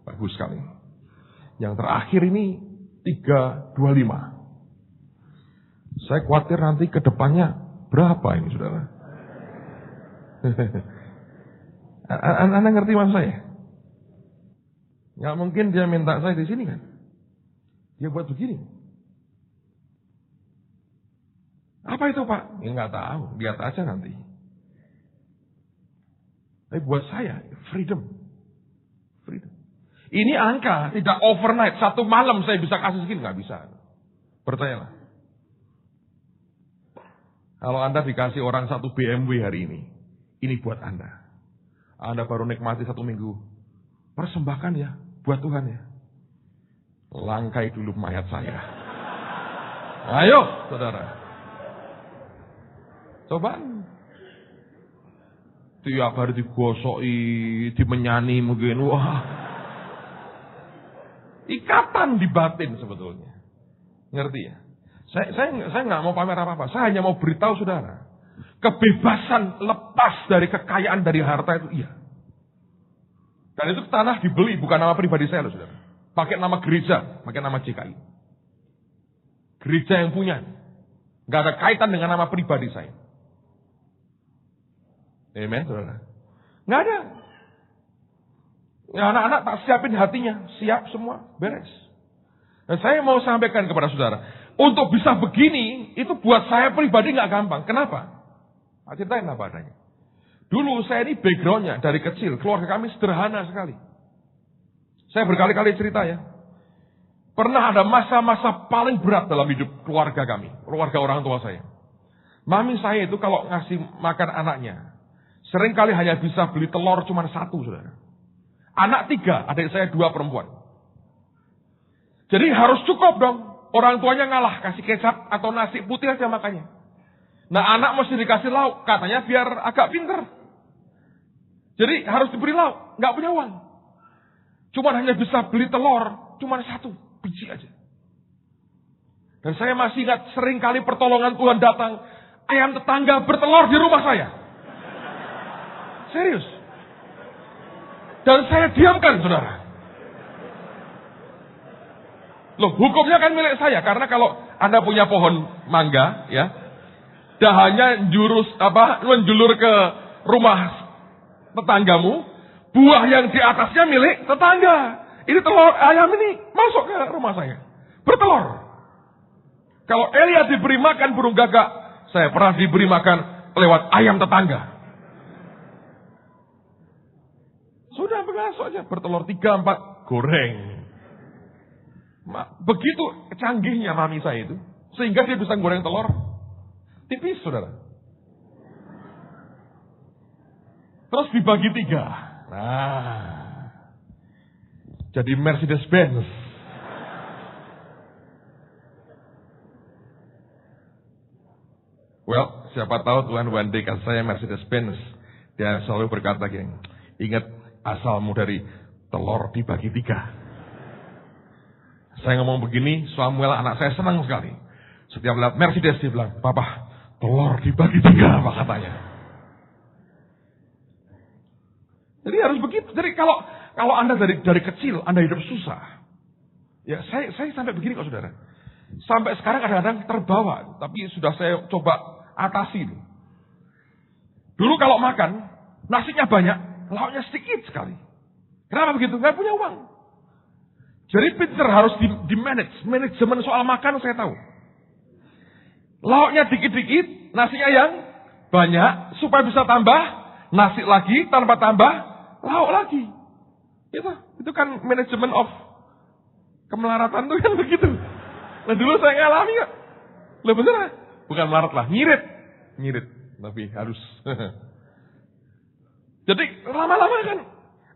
Bagus sekali. Yang terakhir ini 325. Saya khawatir nanti ke depannya berapa ini saudara. Anda ngerti maksud saya? Nggak mungkin dia minta saya di sini kan. Dia buat begini. Apa itu Pak? Ya nggak tahu, lihat aja nanti. Tapi buat saya, freedom. Ini angka, tidak overnight. 1 malam saya bisa kasih segini, nggak bisa. Percayalah. Kalau Anda dikasih orang 1 BMW hari ini buat Anda. Anda baru nikmati 1 minggu. Persembahkan ya, buat Tuhan ya. Langkai dulu mayat saya. Ayo, saudara. Coba. Tiap hari digosoki, dimenyani mungkin. Wah. Ikatan di batin sebetulnya. Ngerti ya? Saya nggak mau pamer apa-apa. Saya hanya mau beritahu saudara. Kebebasan lepas dari kekayaan, dari harta itu iya. Dan itu tanah dibeli, bukan nama pribadi saya loh saudara. Pakai nama gereja, pakai nama JKI. Gereja yang punya. Nggak ada kaitan dengan nama pribadi saya. Amen, saudara. Nggak ada. Ya, anak-anak tak siapin hatinya. Siap semua, beres. Dan saya mau sampaikan kepada saudara. Untuk bisa begini, itu buat saya pribadi nggak gampang. Kenapa? Saya ceritain apa adanya. Dulu saya ini backgroundnya dari kecil. Keluarga kami sederhana sekali. Saya berkali-kali cerita ya. Pernah ada masa-masa paling berat dalam hidup keluarga kami. Keluarga orang tua saya. Mami saya itu kalau ngasih makan anaknya. Seringkali hanya bisa beli telur cuma 1, saudara. Anak 3, adik saya 2 perempuan. Jadi harus cukup dong. Orang tuanya ngalah, kasih kecap atau nasi putih aja makannya. Nah anak mesti dikasih lauk, katanya biar agak pinter. Jadi harus diberi lauk, nggak punya uang. Cuma hanya bisa beli telur, cuma 1 biji aja. Dan saya masih ingat sering kali pertolongan Tuhan datang, ayam tetangga bertelur di rumah saya. Serius. Dan saya diamkan, saudara. Loh, hukumnya kan milik saya, karena kalau Anda punya pohon mangga, ya, dahannya menjulur ke rumah tetanggamu, buah yang di atasnya milik tetangga. Ini telur ayam ini masuk ke rumah saya, bertelur. Kalau Elia diberi makan burung gagak, saya pernah diberi makan lewat ayam tetangga. Sudah masuk aja, bertelur 3-4, goreng. Begitu canggihnya mami saya itu, sehingga dia bisa goreng telur tipis, saudara. Terus dibagi 3. Nah, jadi Mercedes-Benz. Well, siapa tahu Tuhan one day kasih saya Mercedes-Benz. Dia selalu berkata gini, ingat asalmu dari telur dibagi 3. Saya ngomong begini, Samuel anak saya senang sekali. Setiap lihat Mercedes dia bilang, Papa, telur dibagi 3, apa katanya. Jadi harus begitu. Jadi kalau Anda dari kecil, Anda hidup susah. Ya, saya sampai begini kok, saudara. Sampai sekarang kadang-kadang terbawa, tapi sudah saya coba atasi. Dulu kalau makan, nasinya banyak, lauknya sedikit sekali. Kenapa begitu? Nggak punya uang. Jadi pinter harus di-manage. Manajemen soal makan saya tahu. Lauknya dikit-dikit, nasinya yang banyak, supaya bisa tambah, nasi lagi, tanpa tambah, lauk lagi. Itu kan manajemen of kemelaratan tuh kan begitu. Nah dulu saya ngalami kok. Lah bener, bukan melarat lah, nyirit, tapi harus. Jadi lama-lama kan,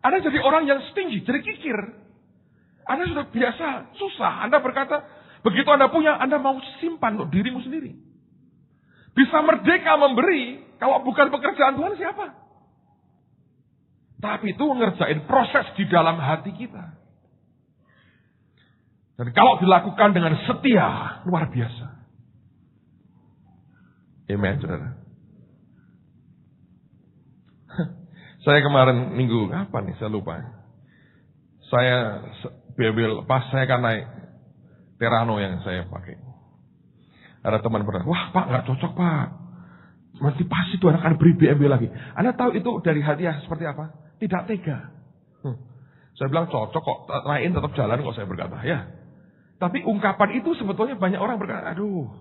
Anda jadi orang yang stingy, jadi kikir. Anda sudah biasa, susah. Anda berkata, begitu Anda punya, Anda mau simpan untuk dirimu sendiri. Bisa merdeka memberi, kalau bukan pekerjaan Tuhan siapa? Tapi itu ngerjain proses di dalam hati kita. Dan kalau dilakukan dengan setia, luar biasa. Amen, saudara. Saya kemarin minggu, apa nih, saya lupa. Saya pas saya kan naik Terano yang saya pakai. Ada teman berkata, wah Pak nggak cocok Pak. Nanti pasti tuh anak akan beri BMW lagi. Anda tahu itu dari hati ya seperti apa? Tidak tega. Saya bilang cocok kok, naikin tetap jalan kok, saya berkata. Ya. Tapi ungkapan itu sebetulnya banyak orang berkata, aduh,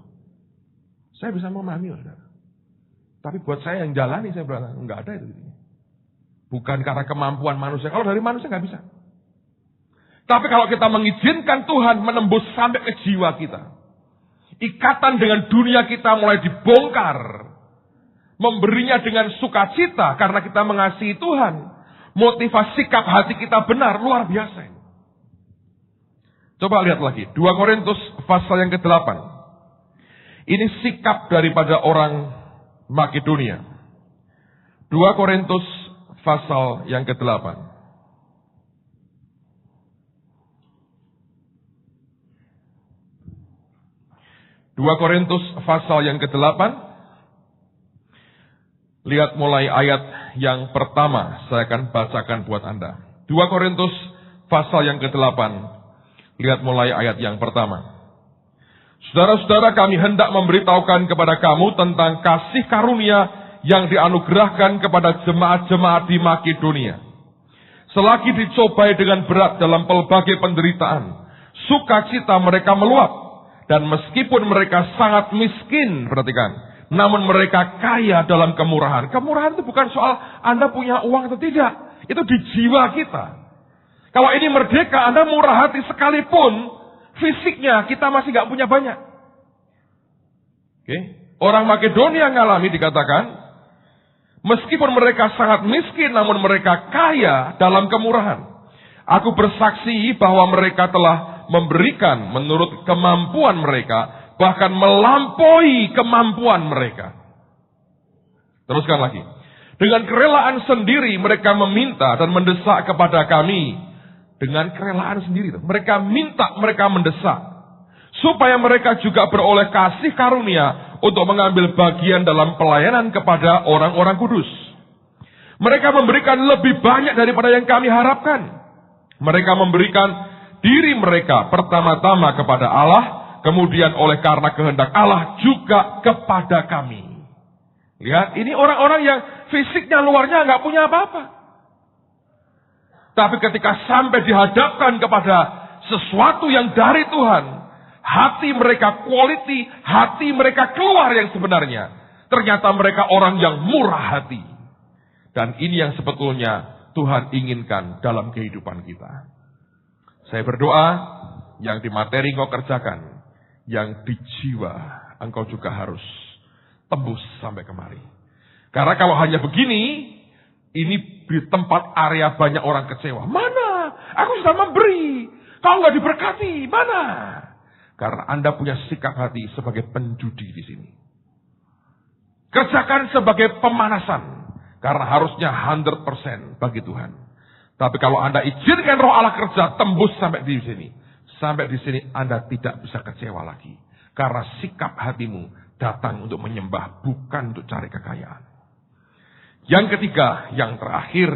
saya bisa memahami. Tapi buat saya yang jalani, saya berkata, enggak ada itu. Bukan karena kemampuan manusia. Kalau dari manusia nggak bisa. Tapi kalau kita mengizinkan Tuhan menembus sampai ke jiwa kita. Ikatan dengan dunia kita mulai dibongkar. Memberinya dengan sukacita karena kita mengasihi Tuhan. Motivasi sikap hati kita benar, luar biasa. Coba lihat lagi. 2 Korintus pasal yang ke-8. Ini sikap daripada orang Makedonia. 2 Korintus pasal yang ke-8. 2 Korintus pasal yang ke-8. Lihat mulai ayat yang pertama. Saya akan bacakan buat Anda. 2 Korintus pasal yang ke-8. Lihat mulai ayat yang pertama. Saudara-saudara, kami hendak memberitahukan kepada kamu tentang kasih karunia yang dianugerahkan kepada jemaat-jemaat di Makedonia. Selagi dicobai dengan berat dalam pelbagai penderitaan, sukacita mereka meluap. Dan meskipun mereka sangat miskin, perhatikan, namun mereka kaya dalam kemurahan. Kemurahan itu bukan soal Anda punya uang atau tidak. Itu di jiwa kita. Kalau ini merdeka, Anda murah hati sekalipun, fisiknya kita masih gak punya banyak. Oke? Orang Makedonia ngalami dikatakan, meskipun mereka sangat miskin, namun mereka kaya dalam kemurahan. Aku bersaksi bahwa mereka telah memberikan menurut kemampuan mereka, bahkan melampaui kemampuan mereka. Teruskan lagi. Dengan kerelaan sendiri mereka meminta dan mendesak kepada kami dengan kerelaan sendiri. Mereka minta, mereka mendesak. Supaya mereka juga beroleh kasih karunia untuk mengambil bagian dalam pelayanan kepada orang-orang kudus. Mereka memberikan lebih banyak daripada yang kami harapkan. Mereka memberikan diri mereka pertama-tama kepada Allah, kemudian oleh karena kehendak Allah juga kepada kami. Lihat, ini orang-orang yang fisiknya luarnya nggak punya apa-apa. Tapi ketika sampai dihadapkan kepada sesuatu yang dari Tuhan, hati mereka quality, hati mereka keluar yang sebenarnya. Ternyata mereka orang yang murah hati. Dan ini yang sebetulnya Tuhan inginkan dalam kehidupan kita. Saya berdoa, yang di materi engkau kerjakan, yang di jiwa engkau juga harus tembus sampai kemari. Karena kalau hanya begini, ini di tempat area banyak orang kecewa. Mana? Aku sudah memberi. Kau nggak diberkati. Mana? Karena Anda punya sikap hati sebagai penjudi di sini. Kerjakan sebagai pemanasan. Karena harusnya 100% bagi Tuhan. Tapi kalau Anda izinkan Roh Allah kerja, tembus sampai di sini. Sampai di sini Anda tidak bisa kecewa lagi. Karena sikap hatimu datang untuk menyembah, bukan untuk cari kekayaan. Yang ketiga, yang terakhir,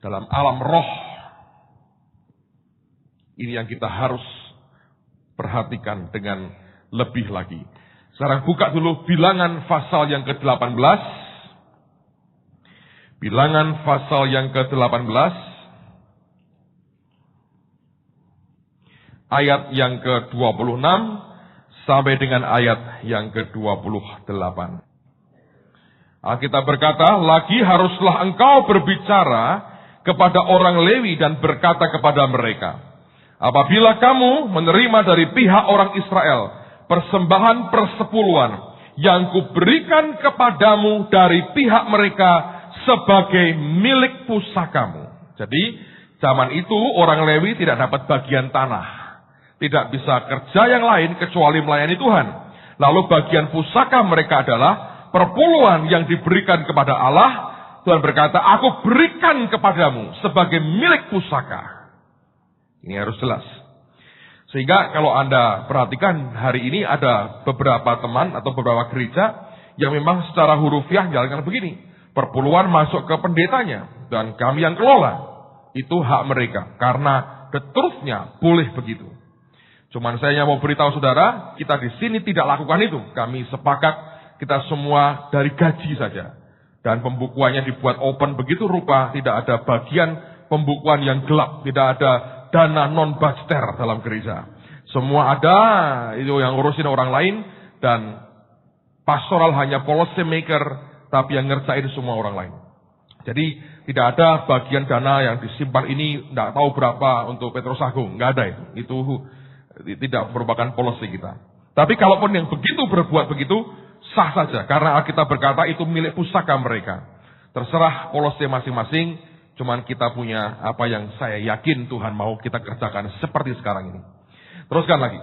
dalam alam roh, ini yang kita harus perhatikan dengan lebih lagi. Sekarang buka dulu Bilangan pasal yang ke-18. Bilangan pasal yang ke-18. Ayat yang ke-26 sampai dengan ayat yang ke-28. Alkitab berkata, lagi haruslah engkau berbicara kepada orang Lewi dan berkata kepada mereka, apabila kamu menerima dari pihak orang Israel persembahan persepuluhan yang kuberikan kepadamu dari pihak mereka sebagai milik pusakamu. Jadi, zaman itu orang Lewi tidak dapat bagian tanah. Tidak bisa kerja yang lain kecuali melayani Tuhan. Lalu bagian pusaka mereka adalah perpuluhan yang diberikan kepada Allah. Tuhan berkata, aku berikan kepadamu sebagai milik pusaka. Ini harus jelas. Sehingga kalau Anda perhatikan hari ini ada beberapa teman atau beberapa gereja yang memang secara hurufiah jalankan begini. Perpuluhan masuk ke pendetanya dan kami yang kelola. Itu hak mereka. Karena the truth-nya boleh begitu. Cuman saya mau beritahu saudara, kita di sini tidak lakukan itu. Kami sepakat kita semua dari gaji saja. Dan pembukuannya dibuat open begitu rupa, tidak ada bagian pembukuan yang gelap, tidak ada dana non-budgeter dalam gereja. Semua ada, itu yang ngurusin orang lain, dan pastoral hanya policy maker, tapi yang ngerjain semua orang lain. Jadi tidak ada bagian dana yang disimpan ini, tidak tahu berapa untuk Petrus Agung, nggak ada itu. Itu tidak merupakan policy kita. Tapi kalaupun yang begitu berbuat begitu, sah saja. Karena Alkitab berkata itu milik pusaka mereka. Terserah policy masing-masing, cuman kita punya apa yang saya yakin Tuhan mau kita kerjakan seperti sekarang ini. Teruskan lagi.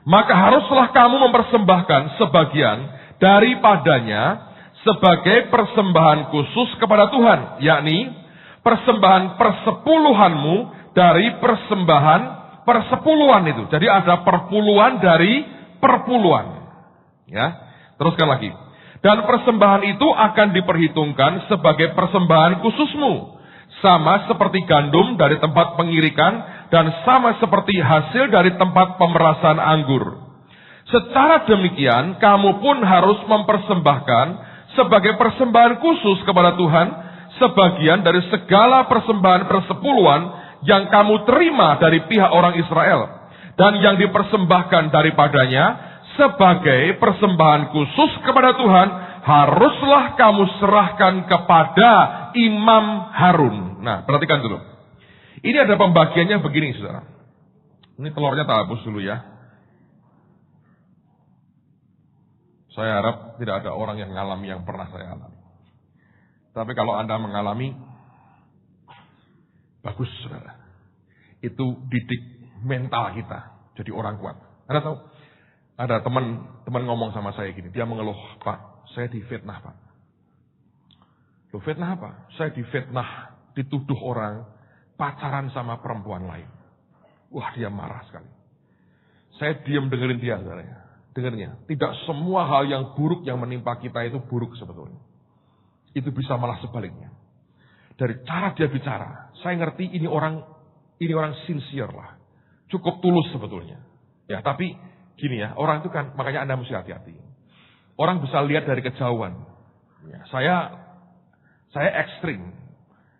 Maka haruslah kamu mempersembahkan sebagian daripadanya sebagai persembahan khusus kepada Tuhan. Yakni persembahan persepuluhanmu dari persembahan persepuluhan itu. Jadi ada perpuluhan dari perpuluhan. Ya, teruskan lagi. Dan persembahan itu akan diperhitungkan sebagai persembahan khususmu. Sama seperti gandum dari tempat pengirikan dan sama seperti hasil dari tempat pemerasan anggur. Secara demikian, kamu pun harus mempersembahkan sebagai persembahan khusus kepada Tuhan sebagian dari segala persembahan persepuluhan yang kamu terima dari pihak orang Israel dan yang dipersembahkan daripadanya sebagai persembahan khusus kepada Tuhan haruslah kamu serahkan kepada Imam Harun. Nah, perhatikan dulu. Ini ada pembagiannya begini, saudara. Ini telurnya tak hapus dulu ya. Saya harap tidak ada orang yang mengalami yang pernah saya alami. Tapi kalau Anda mengalami, bagus, saudara. Itu didik mental kita jadi orang kuat. Anda tahu, ada teman ngomong sama saya gini, dia mengeluh, Pak, saya difitnah, Pak. Loh, fitnah apa? Saya difitnah, dituduh orang, pacaran sama perempuan lain. Wah, dia marah sekali. Saya diam dengerin dia, saudara. Dengarnya, tidak semua hal yang buruk yang menimpa kita itu buruk sebetulnya. Itu bisa malah sebaliknya. Dari cara dia bicara, saya ngerti ini orang sincere lah. Cukup tulus sebetulnya. Ya, tapi gini ya, orang itu kan, makanya Anda mesti hati-hati. Orang bisa lihat dari kejauhan. Ya, saya ekstrim.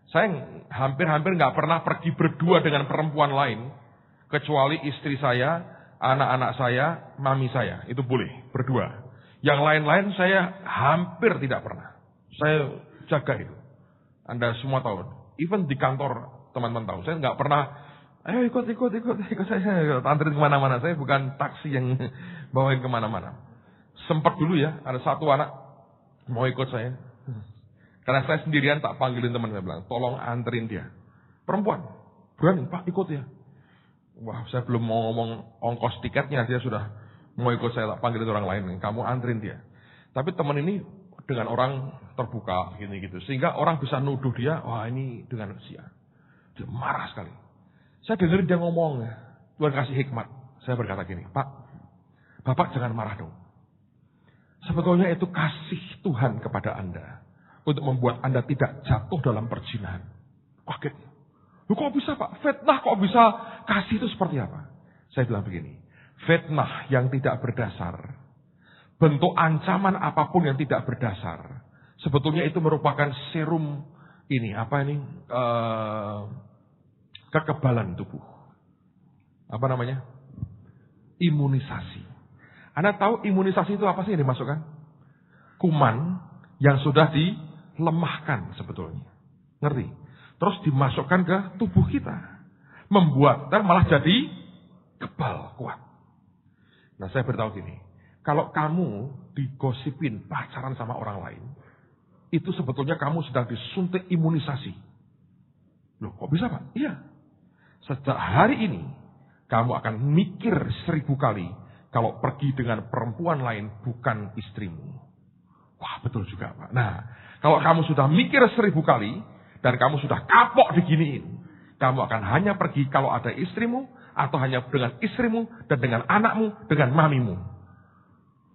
Saya hampir nggak pernah pergi berdua dengan perempuan lain, kecuali istri saya, anak-anak saya, mami saya. Itu boleh, berdua. Yang lain-lain saya hampir tidak pernah. Saya jaga itu. Anda semua tahu. Even di kantor, teman-teman tahu. Saya nggak pernah, ayo ikut saya. Anterin kemana-mana. Saya bukan taksi yang bawain kemana-mana. Sempat dulu ya, ada satu anak mau ikut saya. Karena saya sendirian tak panggilin teman, saya bilang, tolong anterin dia. Perempuan, berani Pak ikut ya. Wah, saya belum mau ngomong ongkos tiketnya, dia sudah mau ikut saya, tak panggilin orang lain. Kamu anterin dia. Tapi teman ini dengan orang terbuka gini-gitu. Sehingga orang bisa nuduh dia, wah ini dengan Dia marah sekali. Saya dengerin dia ngomong, Tuhan kasih hikmat. Saya berkata gini, Pak, Bapak jangan marah dong. Sebetulnya itu kasih Tuhan kepada Anda. Untuk membuat Anda tidak jatuh dalam perzinahan. Kaget. Loh kok bisa Pak? Fitnah kok bisa kasih itu seperti apa? Saya bilang begini. Fitnah yang tidak berdasar. Bentuk ancaman apapun yang tidak berdasar. Sebetulnya itu merupakan serum ini. Apa ini? Kekebalan tubuh. Apa namanya? Imunisasi. Anda tahu imunisasi itu apa sih yang dimasukkan? Kuman yang sudah dilemahkan sebetulnya. Ngerti? Terus dimasukkan ke tubuh kita. Membuat kita malah jadi kebal, kuat. Nah saya beritahu gini. Kalau kamu digosipin pacaran sama orang lain. Itu sebetulnya kamu sedang disuntik imunisasi. Loh kok bisa Pak? Iya. Sejak hari ini. Kamu akan mikir 1000 kali. Kalau pergi dengan perempuan lain bukan istrimu. Wah betul juga Pak. Nah kalau kamu sudah mikir 1000 kali. Dan kamu sudah kapok diginiin. Kamu akan hanya pergi kalau ada istrimu. Atau hanya dengan istrimu. Dan dengan anakmu. Dengan mamimu.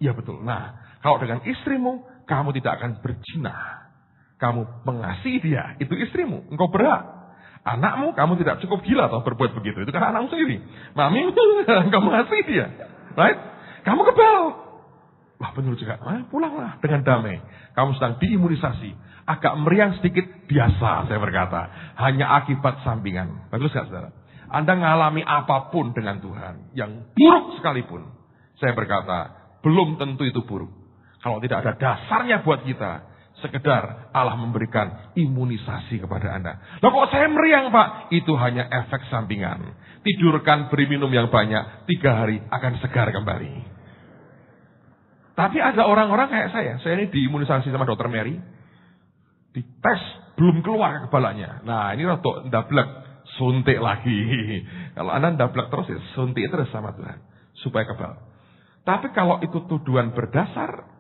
Iya betul. Nah kalau dengan istrimu. Kamu tidak akan berzina. Kamu mengasihi dia. Itu istrimu. Engkau berhak. Anakmu kamu tidak cukup gila atau berbuat begitu. Itu kan anakmu sendiri. Mamimu kamu mengasihi dia. Right? Kamu kebal. Wah benar juga. Pulanglah dengan damai. Kamu sedang diimunisasi. Agak meriang sedikit. Biasa saya berkata. Hanya akibat sampingan. Bagus gak saudara? Anda mengalami apapun dengan Tuhan. Yang buruk sekalipun. Saya berkata. Belum tentu itu buruk. Kalau tidak ada dasarnya buat kita. Sekedar Allah memberikan imunisasi kepada Anda. Loh kok saya meriang Pak? Itu hanya efek sampingan. Tidurkan, beri minum yang banyak. 3 hari akan segar kembali. Tapi ada orang-orang kayak saya. Saya ini diimunisasi sama Dr. Mary. Dites, belum keluar kekebalannya. Nah ini rotok ndablek. Suntik lagi. Kalau Anda ndablek terus ya suntik terus sama Tuhan. Supaya kebal. Tapi kalau itu tuduhan berdasar.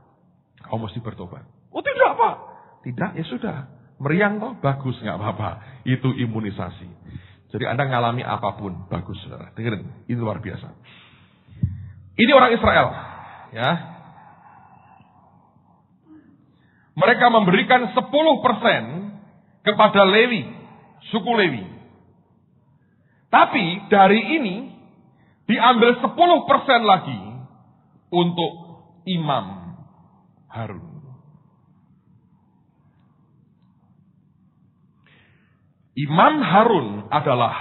Kau mesti bertobat. Oh tidak Pak. Tidak ya sudah. Meriang toh bagus nggak apa-apa. Itu imunisasi. Jadi Anda ngalami apapun bagus saudara. Dengerin, itu luar biasa. Ini orang Israel, ya. Mereka memberikan 10% kepada Lewi, suku Lewi. Tapi dari ini diambil 10% lagi untuk Imam Harun. Imam Harun adalah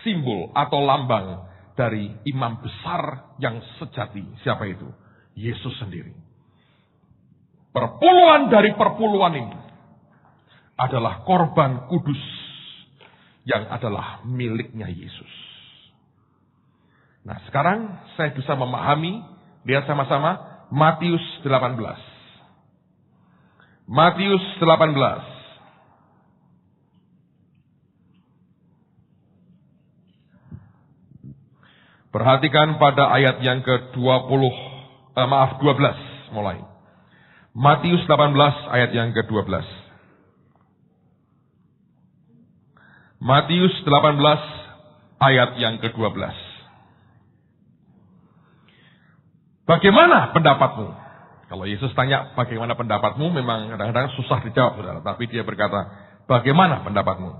simbol atau lambang dari imam besar yang sejati. Siapa itu? Yesus sendiri. Perpuluhan dari perpuluhan ini adalah korban kudus yang adalah miliknya Yesus. Nah sekarang saya bisa memahami, lihat sama-sama Matius 18. Matius 18. Perhatikan pada ayat yang ke-12 mulai. Matius 18 ayat yang ke-12. Matius 18 ayat yang ke-12. Bagaimana pendapatmu? Kalau Yesus tanya bagaimana pendapatmu, memang kadang-kadang susah dijawab, saudara. Tapi dia berkata, bagaimana pendapatmu?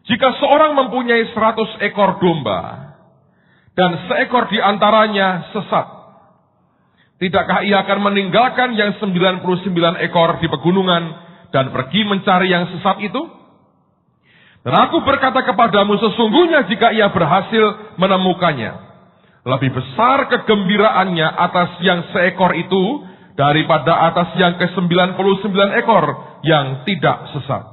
Jika seorang mempunyai 100 ekor domba, dan seekor di antaranya sesat, tidakkah ia akan meninggalkan yang 99 ekor di pegunungan dan pergi mencari yang sesat itu? Dan aku berkata kepadamu, sesungguhnya jika ia berhasil menemukannya, lebih besar kegembiraannya atas yang seekor itu daripada atas yang ke-99 ekor yang tidak sesat.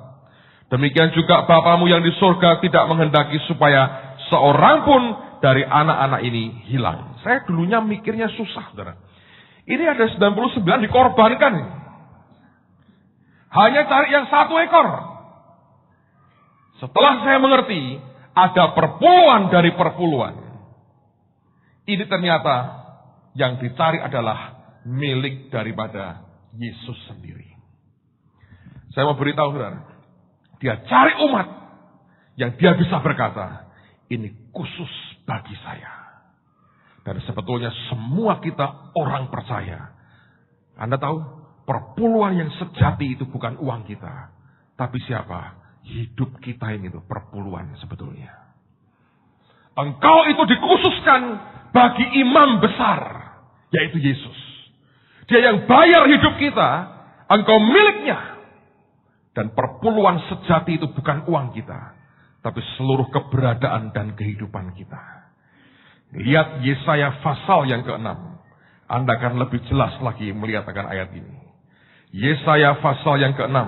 Demikian juga Bapamu yang di surga tidak menghendaki supaya seorang pun dari anak-anak ini hilang. Saya dulunya mikirnya susah, saudara. Ini ada 99 dikorbankan. Hanya cari yang 1 ekor. Setelah saya mengerti, ada perpuluhan dari perpuluhan. Ini ternyata yang dicari adalah milik daripada Yesus sendiri. Saya mau beritahu, saudara. Dia cari umat yang dia bisa berkata, ini khusus bagi saya. Dan sebetulnya semua kita orang percaya. Anda tahu, perpuluhan yang sejati itu bukan uang kita. Tapi siapa? Hidup kita ini tuh perpuluhan sebetulnya. Engkau itu dikhususkan bagi imam besar, yaitu Yesus. Dia yang bayar hidup kita, engkau miliknya. Dan perpuluhan sejati itu bukan uang kita, tapi seluruh keberadaan dan kehidupan kita. Lihat Yesaya pasal yang ke-6. Anda akan lebih jelas lagi melihat akan ayat ini. Yesaya pasal yang ke-6.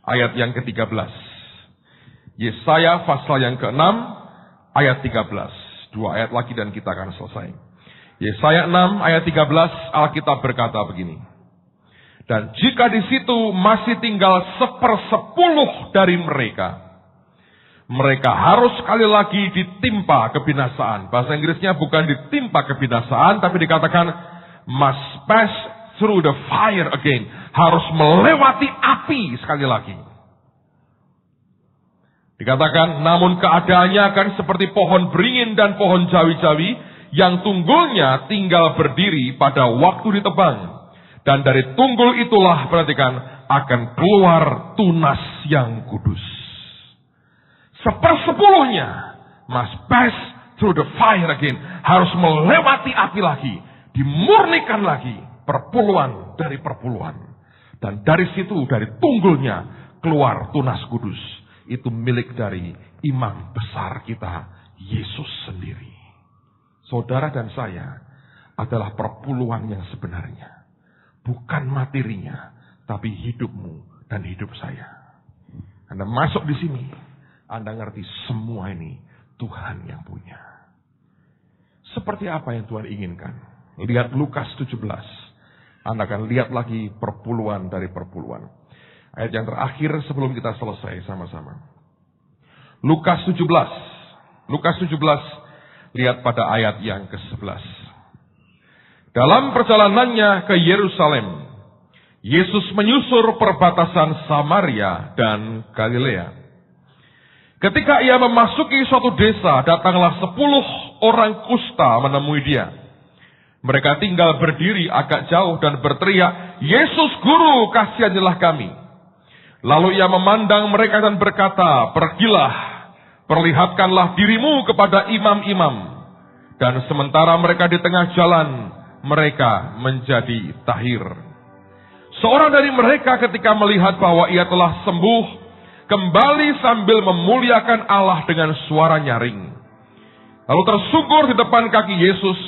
Ayat yang ke-13. Yesaya pasal yang ke-6. Ayat 13. 2 ayat lagi dan kita akan selesai. Yesaya 6 ayat 13. Alkitab berkata begini. Dan jika di situ masih tinggal 1/10 dari mereka, mereka harus sekali lagi ditimpa kebinasaan. Bahasa Inggrisnya bukan ditimpa kebinasaan, tapi dikatakan must pass through the fire again. Harus melewati api sekali lagi. Dikatakan, namun keadaannya akan seperti pohon beringin dan pohon jawi-jawi yang tunggulnya tinggal berdiri pada waktu ditebang. Dan dari tunggul itulah, perhatikan, akan keluar tunas yang kudus. 1/10 must pass through the fire again. Harus melewati api lagi. Dimurnikan lagi. Perpuluhan dari perpuluhan. Dan dari situ, dari tunggulnya, keluar tunas kudus. Itu milik dari imam besar kita, Yesus sendiri. Saudara dan saya adalah perpuluhan yang sebenarnya. Bukan materinya, tapi hidupmu dan hidup saya. Anda masuk di sini, Anda ngerti semua ini Tuhan yang punya. Seperti apa yang Tuhan inginkan? Lihat Lukas 17. Anda akan lihat lagi perpuluhan dari perpuluhan. Ayat yang terakhir sebelum kita selesai sama-sama. Lukas 17. Lukas 17, lihat pada ayat yang ke-11. Dalam perjalanannya ke Yerusalem, Yesus menyusur perbatasan Samaria dan Galilea. Ketika ia memasuki suatu desa, datanglah 10 orang kusta menemui dia. Mereka tinggal berdiri agak jauh dan berteriak, Yesus Guru, kasihanilah kami. Lalu ia memandang mereka dan berkata, pergilah, perlihatkanlah dirimu kepada imam-imam. Dan sementara mereka di tengah jalan, mereka menjadi tahir. Seorang dari mereka ketika melihat bahwa ia telah sembuh, kembali sambil memuliakan Allah dengan suara nyaring. Lalu tersungkur di depan kaki Yesus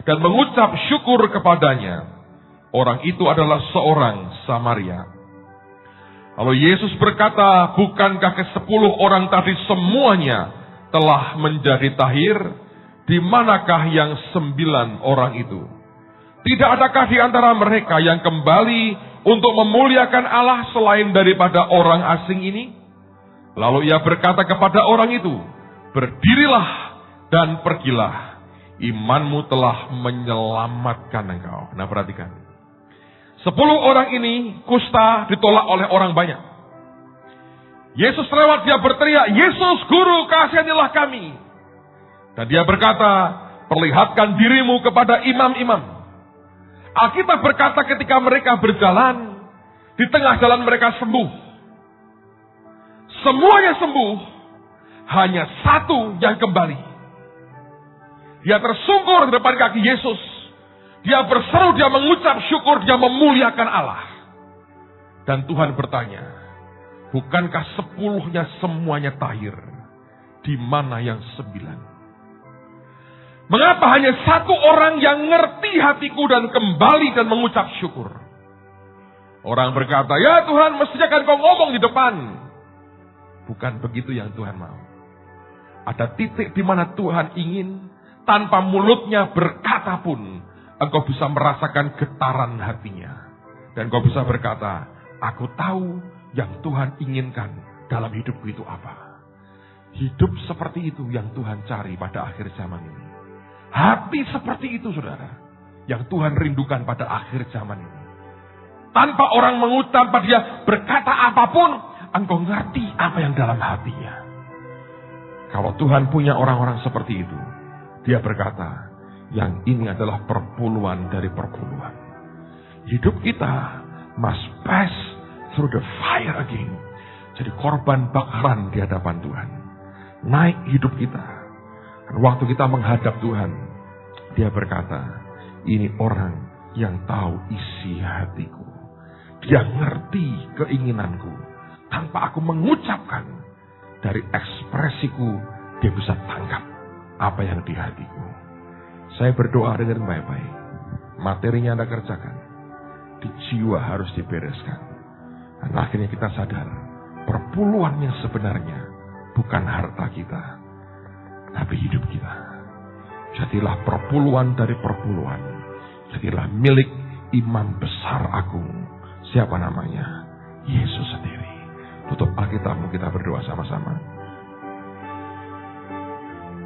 dan mengucap syukur kepadanya. Orang itu adalah seorang Samaria. Lalu Yesus berkata, bukankah ke-10 orang tadi semuanya telah menjadi tahir? Di manakah yang 9 orang itu? Tidak adakah di antara mereka yang kembali untuk memuliakan Allah selain daripada orang asing ini? Lalu ia berkata kepada orang itu, berdirilah dan pergilah. Imanmu telah menyelamatkan engkau. Nah, perhatikan. 10 orang ini kusta ditolak oleh orang banyak. Yesus lewat, dia berteriak, "Yesus, Guru, kasihanilah kami." Dan dia berkata, "Perlihatkan dirimu kepada imam-imam." Alkitab berkata ketika mereka berjalan, di tengah jalan mereka sembuh. Semuanya sembuh, hanya satu yang kembali. Dia tersungkur di depan kaki Yesus. Dia berseru, dia mengucap syukur, dia memuliakan Allah. Dan Tuhan bertanya, "Bukankah 10-nya semuanya tahir? Di mana yang 9? Mengapa hanya satu orang yang ngerti hatiku dan kembali dan mengucap syukur?" Orang berkata, "Ya Tuhan, mestinya kan kau ngomong di depan." Bukan begitu yang Tuhan mau. Ada titik di mana Tuhan ingin, tanpa mulutnya berkata pun, engkau bisa merasakan getaran hatinya. Dan kau bisa berkata, "Aku tahu yang Tuhan inginkan dalam hidupku itu apa." Hidup seperti itu yang Tuhan cari pada akhir zaman ini. Hati seperti itu, saudara, yang Tuhan rindukan pada akhir zaman ini. Tanpa orang mengucap, tanpa dia berkata apapun, engkau ngerti apa yang dalam hatinya. Kalau Tuhan punya orang-orang seperti itu, dia berkata, yang ini adalah perpuluhan dari perpuluhan. Hidup kita must pass through the fire again. Jadi korban bakaran di hadapan Tuhan. Naik hidup kita. Dan waktu kita menghadap Tuhan, dia berkata, "Ini orang yang tahu isi hatiku. Dia ngerti keinginanku. Tanpa aku mengucapkan, dari ekspresiku, dia bisa tangkap apa yang di hatiku." Saya berdoa dengan baik-baik. Materinya Anda kerjakan. Di jiwa harus dibereskan. Dan akhirnya kita sadar, perpuluhan yang sebenarnya bukan harta kita, tapi hidup kita. Jadilah perpuluhan dari perpuluhan. Jadilah milik imam besar agung. Siapa namanya? Yesus sendiri. Tutup Alkitabmu, kita berdoa sama-sama.